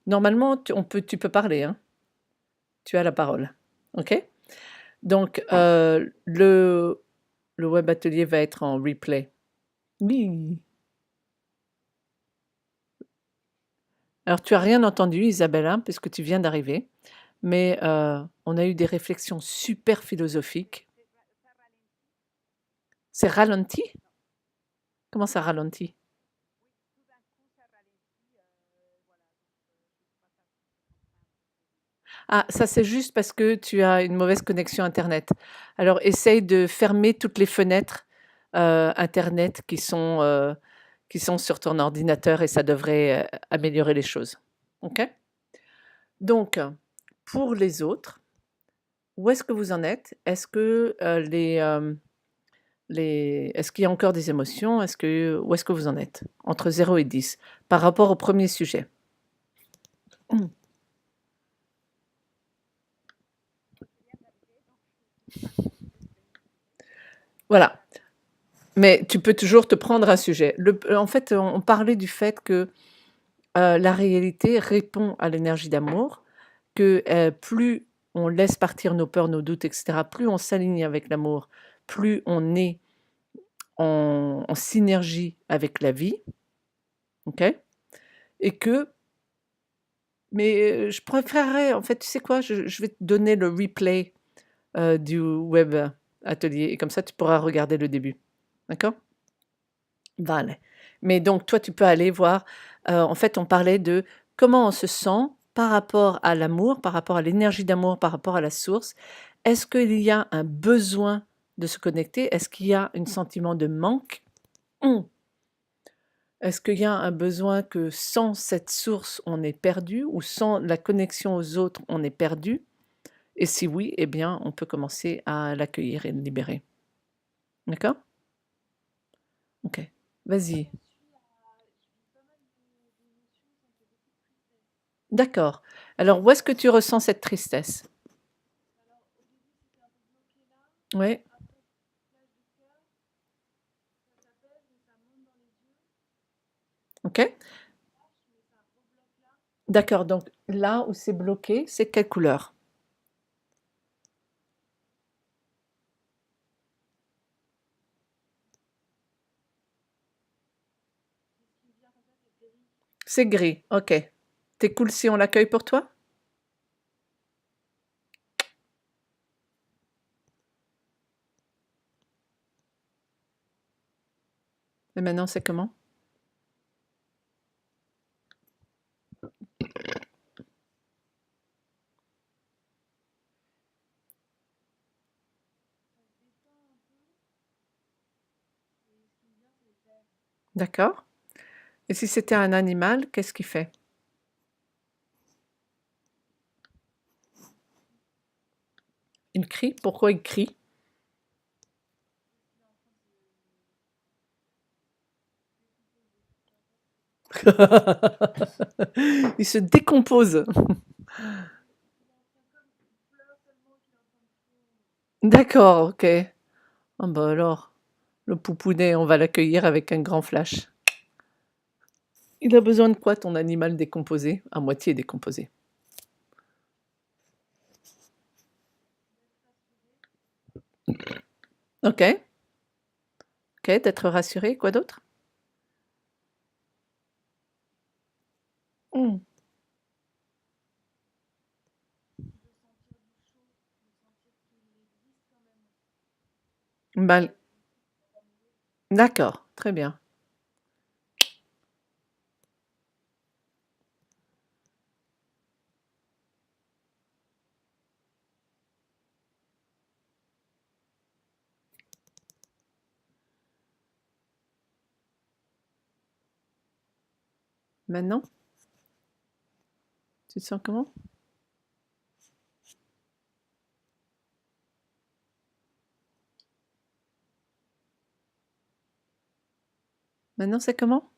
Normalement, tu peux parler, hein. Tu as la parole. OK? Donc, le web atelier va être en replay. Oui. Alors, tu as rien entendu, Isabella, puisque tu viens d'arriver, mais on a eu des réflexions super philosophiques. Ça ralentit. C'est ralenti? Comment ça ralentit? Oui, tout d'un coup, ça ralentit. Voilà, donc je sais pas ça. Ah, ça c'est juste parce que tu as une mauvaise connexion internet. Alors essaye de fermer toutes les fenêtres internet qui sont sur ton ordinateur et ça devrait améliorer les choses. OK? Donc, pour les autres, où est-ce que vous en êtes? Est-ce que est-ce qu'il y a encore des émotions? Où est-ce que vous en êtes? Entre 0 et 10 par rapport au premier sujet. Voilà. Mais tu peux toujours te prendre un sujet. En fait, on parlait du fait que la réalité répond à l'énergie d'amour, que plus on laisse partir nos peurs, nos doutes, etc., plus on s'aligne avec l'amour, plus on est en synergie avec la vie, ok? Et que, mais je préférerais, en fait, tu sais quoi, je vais te donner le replay du web atelier, et comme ça, tu pourras regarder le début, d'accord? Vale. Mais donc toi, tu peux aller voir, en fait, on parlait de comment on se sent par rapport à l'amour, par rapport à l'énergie d'amour, par rapport à la source. Est-ce qu'il y a un besoin de se connecter? Est-ce qu'il y a un sentiment de manque? Mmh. Est-ce qu'il y a un besoin que sans cette source, on est perdu ou sans la connexion aux autres, on est perdu? Et si oui, eh bien, on peut commencer à l'accueillir et le libérer. D'accord? OK. Vas-y. Je vis pas mal d'émotions, ça me fait beaucoup de tristesse. D'accord. Alors, où est-ce que tu ressens cette tristesse? Alors, au début, c'était un peu bloqué là. Oui. Après, plage du cœur, ça s'apaise, mais ça monte dans les yeux. OK. Lâche, mais ça rebloque là. D'accord. Donc, là où c'est bloqué, c'est quelle couleur? Et ce qui me vient comme ça, c'est gris. C'est gris. OK. T'es cool si on l'accueille pour toi? Et maintenant, c'est comment? Ça se détend un peu. Et ce qui me vient, c'est vert. D'accord. Et si c'était un animal, qu'est-ce qu'il fait? Il crie? Pourquoi il crie? Il se décompose. D'accord, ok. Ah bah alors, le poupounet, on va l'accueillir avec un grand flash. Il a besoin de quoi ton animal décomposé, à moitié décomposé? Ok, ok, d'être rassuré, quoi d'autre? Hmm. Bah, d'accord, très bien. Maintenant, tu te sens comment? Maintenant, c'est comment?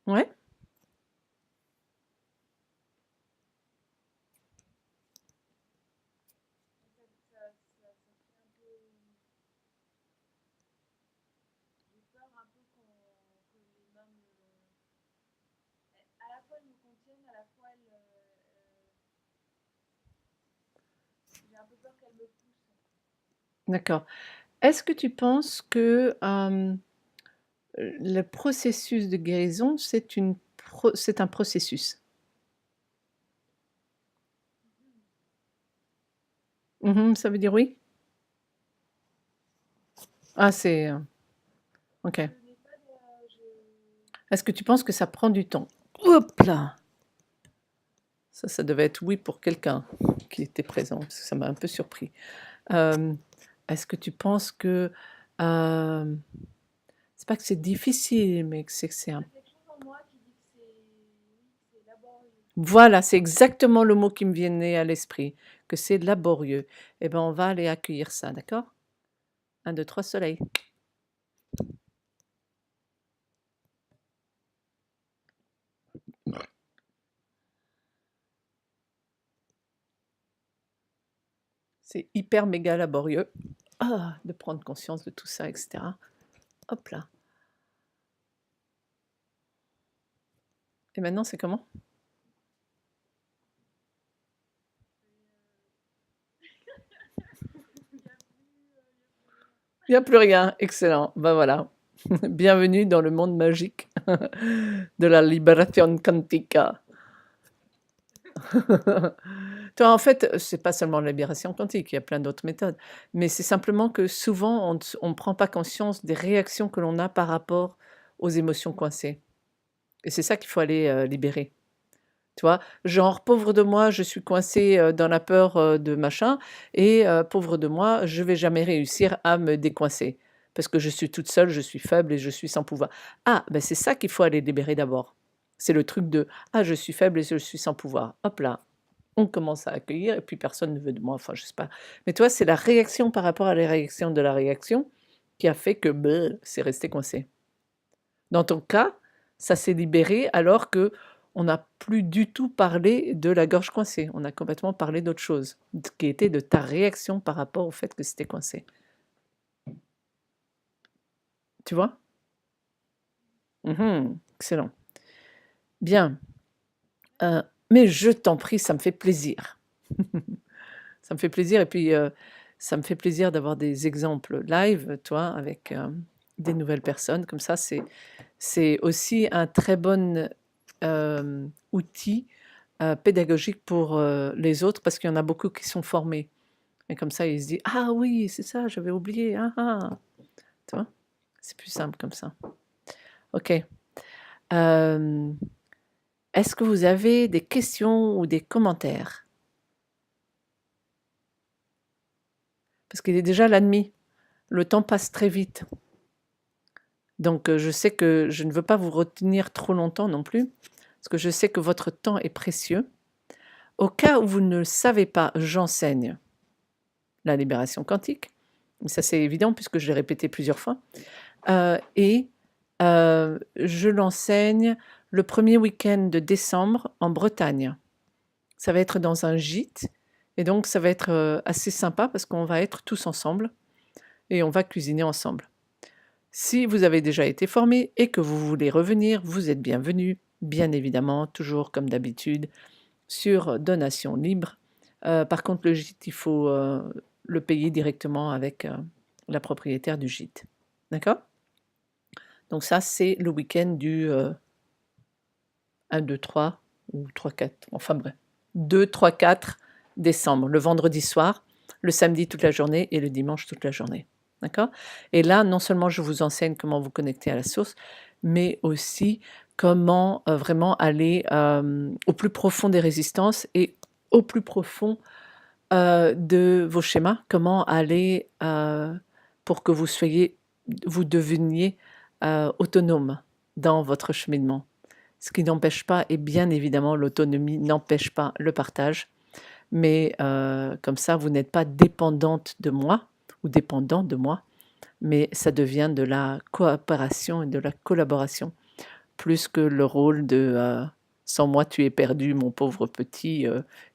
Ouais? D'accord. Est-ce que tu penses que le processus de guérison, c'est un processus? Mhm, ça veut dire oui? Ah, c'est... ok. Est-ce que tu penses que ça prend du temps? Hop là! Ça devait être oui pour quelqu'un qui était présent, parce que ça m'a un peu surpris. Est-ce que tu penses que... c'est pas que c'est difficile, mais que c'est un... Voilà, c'est exactement le mot qui me venait à l'esprit, que c'est laborieux. Eh bien, on va aller accueillir ça, d'accord? 1, 2, 3, soleil. C'est hyper méga laborieux de prendre conscience de tout ça, etc. Hop là. Et maintenant, c'est comment? Il n'y a plus rien. Excellent. Ben voilà. Bienvenue dans le monde magique de la libération quantica. Toi, en fait, c'est pas seulement la libération quantique, il y a plein d'autres méthodes. Mais c'est simplement que souvent, on ne prend pas conscience des réactions que l'on a par rapport aux émotions coincées. Et c'est ça qu'il faut aller libérer. Tu vois, genre, pauvre de moi, je suis coincée dans la peur de machin, et pauvre de moi, je vais jamais réussir à me décoincer. Parce que je suis toute seule, je suis faible et je suis sans pouvoir. Ah, ben c'est ça qu'il faut aller libérer d'abord. C'est le truc de ah, je suis faible et je suis sans pouvoir. Hop là, on commence à accueillir et puis personne ne veut de moi. Enfin, je sais pas. Mais toi, c'est la réaction par rapport à la réaction de la réaction qui a fait que c'est resté coincé. Dans ton cas, ça s'est libéré alors que on n'a plus du tout parlé de la gorge coincée. On a complètement parlé d'autre chose, qui était de ta réaction par rapport au fait que c'était coincé. Tu vois? Excellent. Bien. Mais je t'en prie, ça me fait plaisir. Ça me fait plaisir et puis ça me fait plaisir d'avoir des exemples live, toi, avec des nouvelles personnes. Comme ça, c'est aussi un très bon outil pédagogique pour les autres parce qu'il y en a beaucoup qui sont formés. Et comme ça, ils se disent ah oui, c'est ça, j'avais oublié. Ah, ah. Tu vois, c'est plus simple comme ça. Ok. Est-ce que vous avez des questions ou des commentaires? Parce qu'il est déjà la nuit. Le temps passe très vite. Donc, je sais que je ne veux pas vous retenir trop longtemps non plus, parce que je sais que votre temps est précieux. Au cas où vous ne le savez pas, j'enseigne la libération quantique. Ça, c'est évident puisque je l'ai répété plusieurs fois. Et Je l'enseigne le premier week-end de décembre en Bretagne. Ça va être dans un gîte et donc ça va être, assez sympa parce qu'on va être tous ensemble et on va cuisiner ensemble. Si vous avez déjà été formé et que vous voulez revenir, vous êtes bienvenus, bien évidemment, toujours comme d'habitude, sur donation libre. Par contre, le gîte, il faut, le payer directement avec, la propriétaire du gîte. D'accord? Donc ça, c'est le week-end du, 1, 2, 3 ou 3, 4, enfin bref, 2, 3, 4 décembre, le vendredi soir, le samedi toute la journée et le dimanche toute la journée. D'accord? Et là, non seulement je vous enseigne comment vous connecter à la source, mais aussi comment vraiment aller au plus profond des résistances et au plus profond de vos schémas, comment aller pour que vous deveniez autonome dans votre cheminement. Ce qui n'empêche pas, et bien évidemment l'autonomie n'empêche pas le partage, mais comme ça vous n'êtes pas dépendante de moi ou dépendant de moi, mais ça devient de la coopération et de la collaboration, plus que le rôle de sans moi tu es perdu mon pauvre petit,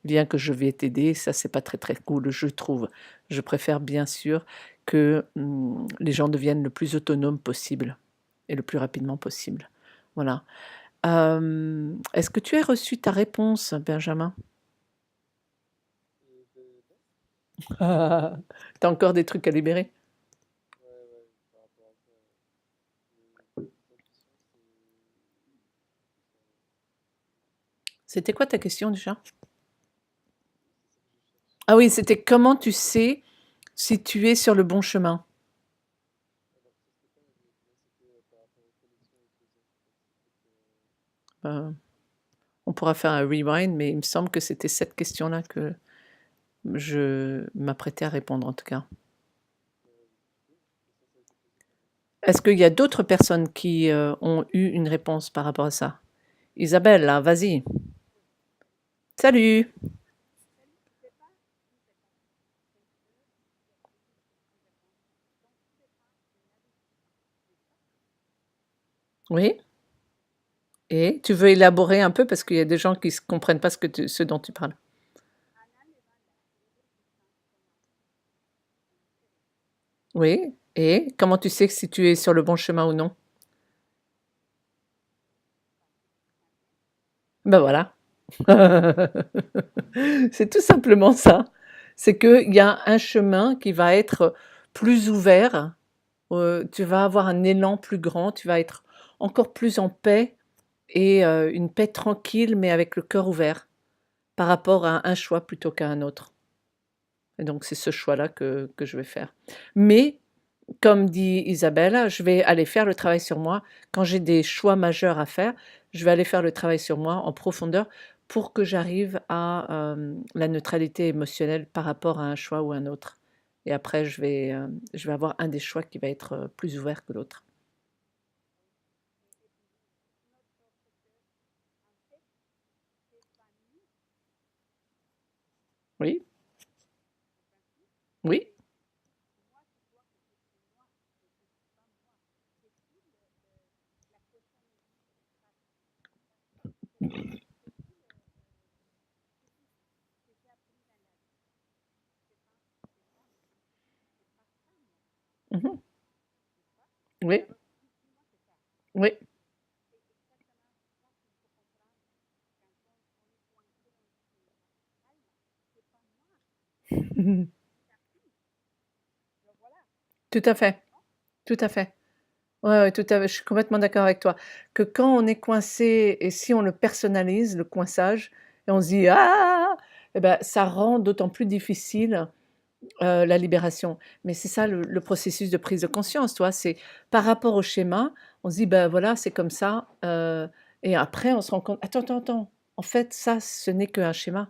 viens que je vais t'aider, ça c'est pas très très cool je trouve. Je préfère bien sûr que les gens deviennent le plus autonomes possible et le plus rapidement possible. Voilà. Est-ce que tu as reçu ta réponse, Benjamin? Et ben, Tu as encore des trucs à libérer? ouais, par rapport à ça, les intuitions, C'était quoi ta question déjà? c'est ça que je cherche. Ah oui, c'était comment tu sais si tu es sur le bon chemin? Alors, ça, c'était pas la mienne, moi, c'était par rapport aux connexions avec les autres. C'était Euh, on pourra faire un rewind, mais il me semble que c'était cette question-là que je m'apprêtais à répondre en tout cas. tu peux, mais ça a été posé par moi. Est-ce qu'il y a d'autres personnes qui ont eu une réponse par rapport à ça? Isabelle, là, vas-y. Salut! Salut, je ne sais pas si cette intuition fait que il y a quelqu'un qui peut prendre répondre. Donc, tout dépend de l'investissement, n'est-ce pas? Oui? Et tu veux élaborer un peu parce qu'il y a des gens qui ne comprennent pas ce dont tu parles. En enlevant l'investissement qu'on a fait. Oui? Et comment tu sais si tu es sur le bon chemin ou non? Ben voilà. C'est tout simplement ça. C'est qu'il y a un chemin qui va être plus ouvert, tu vas avoir un élan plus grand, tu vas être encore plus en paix et une paix tranquille, mais avec le cœur ouvert par rapport à un choix plutôt qu'à un autre. Et donc c'est ce choix-là que je vais faire. Mais comme dit Isabelle, je vais aller faire le travail sur moi. Quand j'ai des choix majeurs à faire, je vais aller faire le travail sur moi en profondeur pour que j'arrive à la neutralité émotionnelle par rapport à un choix ou un autre. Et après, je vais avoir un des choix qui va être plus ouvert que l'autre. Et puis, notre professeur, en fait, c'est pas nous, Oui, comprends-tu? oui. C'est moi qui crois que c'est moi, mais ce n'est pas moi. C'est tout la cochonnerie que je trace. C'est tout ceci que j'ai appris dans la vie. Je pense que c'est ça, mais c'est pas ça, moi, Mhm. n'est-ce pas? Oui, Alors, dis-moi, c'est ça. oui. C'est exactement ça qu'il faut comprendre. Quand on est coincé, on dit, mais calme, c'est pas moi, ça pue. Alors voilà, Tout à fait, non? tout à fait. Ouais, ouais, tout à fait. Je suis complètement d'accord avec toi. Que quand on est coincé et si on le personnalise, le coinçage, et on se dit ah, eh ben, ça rend d'autant plus difficile la libération. Mais c'est ça le processus de prise de conscience, toi. C'est par rapport au schéma, on se dit ben voilà, c'est comme ça. Et après, on se rend compte, attends, attends, attends. En fait, ça, ce n'est qu'un schéma.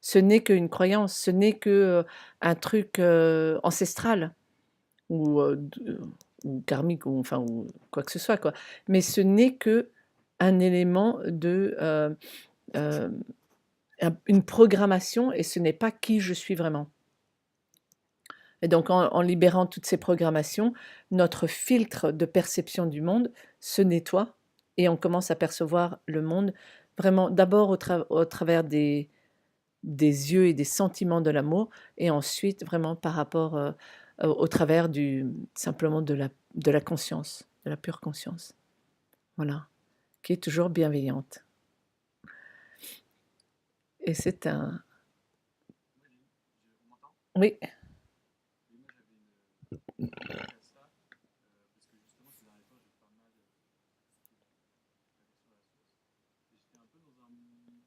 Ce n'est qu'une croyance. Ce n'est que un truc ancestral ou, ou karmique ou enfin ou quoi que ce soit quoi. Mais ce n'est que un élément de, hem, une programmation et ce n'est pas qui je suis vraiment. Et donc en libérant toutes ces programmations, notre filtre de perception du monde se nettoie et on commence à percevoir le monde vraiment d'abord au travers des yeux et des sentiments de l'amour et ensuite vraiment par rapport au travers simplement de la conscience, de la pure conscience. Voilà, qui est toujours bienveillante. Et c'est un... On m'entend? Oui, Et moi j'avais une à ça, parce que justement ces derniers temps j'ai pas mal sur la source. Et j'étais un peu dans un moment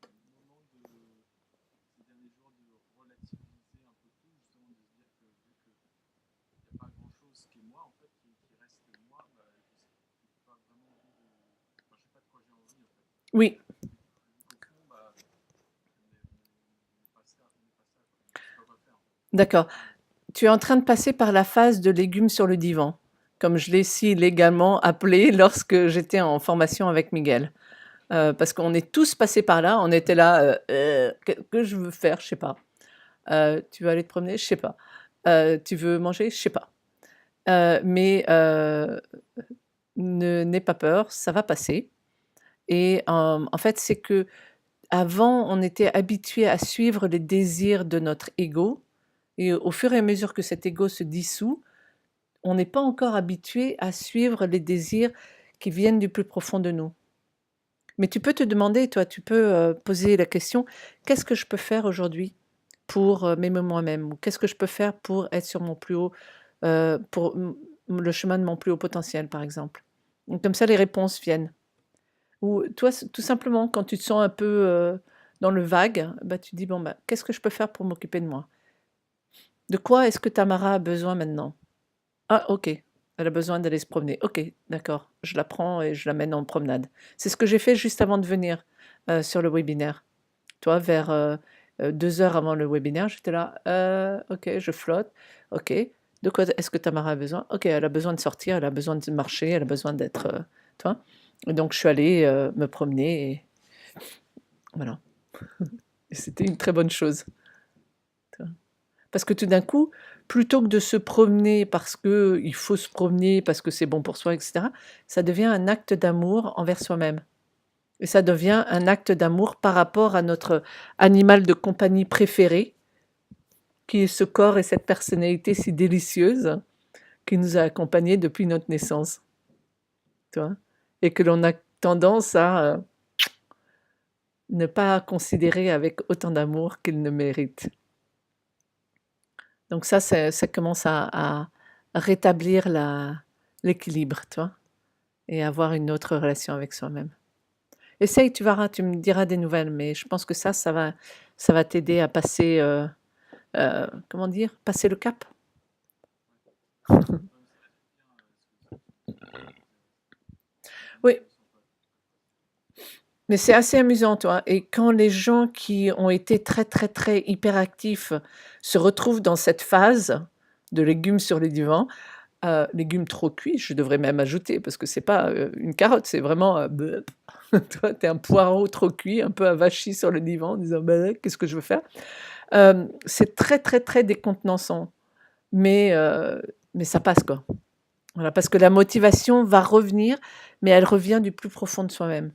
ces derniers jours de relativiser un peu tout, justement de se dire que vu qu'il n'y a pas grand chose qui est moi en fait, qui reste moi, bah, je n'ai pas vraiment envie de. Enfin, je sais pas de quoi j'ai envie en fait. oui, Vu qu'au fond, bah, on n'est pas ça, on n'est pas ça, quoi. Je sais pas quoi faire en fait. d'accord. Tu es en train de passer par la phase de légumes sur le divan, comme je l'ai si légalement appelé lorsque j'étais en formation avec Miguel. Parce qu'on est tous passés par là, on était là, que je veux faire, je sais pas. Tu veux aller te promener, je sais pas. Tu veux manger, je sais pas. Mais n'aie pas peur, ça va passer. Et en fait, c'est que avant, on était habitué à suivre les désirs de notre ego, et au fur et à mesure que cet ego se dissout, on n'est pas encore habitué à suivre les désirs qui viennent du plus profond de nous. Mais tu peux te demander, toi, tu peux poser la question, qu'est-ce que je peux faire aujourd'hui pour m'aimer moi-même? Ou qu'est-ce que je peux faire pour être sur mon plus haut, pour le chemin de mon plus haut potentiel, par exemple? Donc, comme ça, les réponses viennent. Ou toi, tout simplement, quand tu te sens un peu dans le vague, bah, tu dis, bon, bah, qu'est-ce que je peux faire pour m'occuper de moi? De quoi est-ce que Tamara a besoin maintenant? Ah, ok, elle a besoin d'aller se promener. Ok, d'accord, je la prends et je l'amène en promenade. C'est ce que j'ai fait juste avant de venir sur le webinaire. Toi, vers 2 heures avant le webinaire, j'étais là, ok, je flotte. Ok, de quoi est-ce que Tamara a besoin? Ok, elle a besoin de sortir, elle a besoin de marcher, elle a besoin d'être, toi. Et donc, je suis allée me promener et voilà. Et c'était une très bonne chose. Tu vois. Parce que tout d'un coup, plutôt que de se promener parce que il faut se promener, parce que c'est bon pour soi, etc., ça devient un acte d'amour envers soi-même. Et ça devient un acte d'amour par rapport à notre animal de compagnie préféré, qui est ce corps et cette personnalité si délicieuse qui nous a accompagnés depuis notre naissance. Tu vois, et que l'on a tendance à ne pas considérer avec autant d'amour qu'il ne mérite. Donc ça commence à rétablir l'équilibre, tu vois, et avoir une autre relation avec soi-même. Essaye, tu verras, tu me diras des nouvelles, mais je pense que ça va t'aider à passer, comment dire, passer le cap. Oui, mais c'est assez amusant, toi. Et quand les gens qui ont été très, très, très hyperactifs se retrouvent dans cette phase de légumes sur les divans, légumes trop cuits, je devrais même ajouter, parce que c'est pas une carotte, c'est vraiment, toi, t'es un poireau trop cuit, un peu avachi sur le divan, en disant, bah, qu'est-ce que je veux faire? C'est très, très, très décontenançant, mais ça passe, quoi. Voilà, parce que la motivation va revenir, mais elle revient du plus profond de soi-même.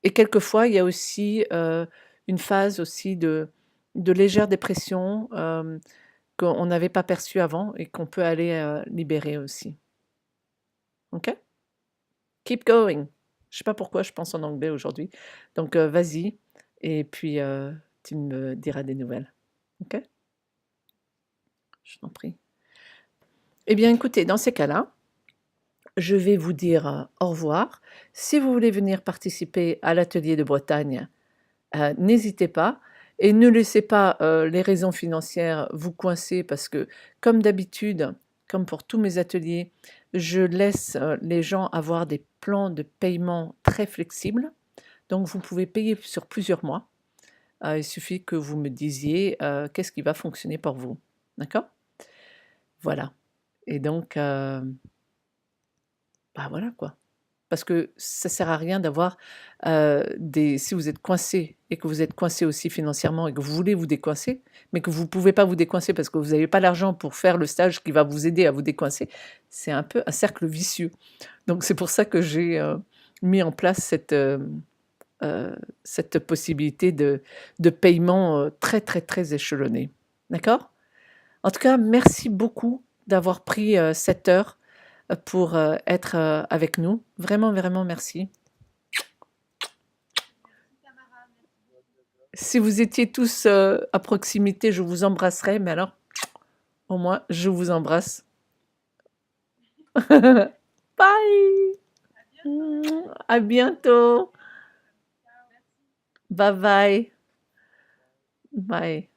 Et quelquefois, il y a aussi une phase aussi de légère dépression qu'on n'avait pas perçue avant et qu'on peut aller libérer aussi. OK? Keep going. Je sais pas pourquoi je pense en anglais aujourd'hui. Donc vas-y et puis tu me diras des nouvelles. OK? Je t'en prie. Eh bien écoutez, dans ces cas-là, je vais vous dire au revoir. Si vous voulez venir participer à l'atelier de Bretagne, n'hésitez pas et ne laissez pas les raisons financières vous coincer parce que, comme d'habitude, comme pour tous mes ateliers, je laisse les gens avoir des plans de paiement très flexibles. Donc, vous pouvez payer sur plusieurs mois. Il suffit que vous me disiez qu'est-ce qui va fonctionner pour vous. D'accord? Voilà. Et donc, bah voilà quoi. Parce que ça sert à rien d'avoir si vous êtes coincé et que vous êtes coincé aussi financièrement et que vous voulez vous décoincer, mais que vous ne pouvez pas vous décoincer parce que vous n'avez pas l'argent pour faire le stage qui va vous aider à vous décoincer, c'est un peu un cercle vicieux. Donc c'est pour ça que j'ai mis en place cette possibilité de paiement très, très, très échelonné. D'accord? En tout cas, merci beaucoup d'avoir pris cette heure pour être avec nous. Vraiment, vraiment merci. Merci Tamara, merci beaucoup. Si vous étiez tous à proximité, je vous embrasserais, mais alors, au moins, je vous embrasse. Bye! À bientôt. À bientôt. Ciao. Merci. Bye bye. Bye.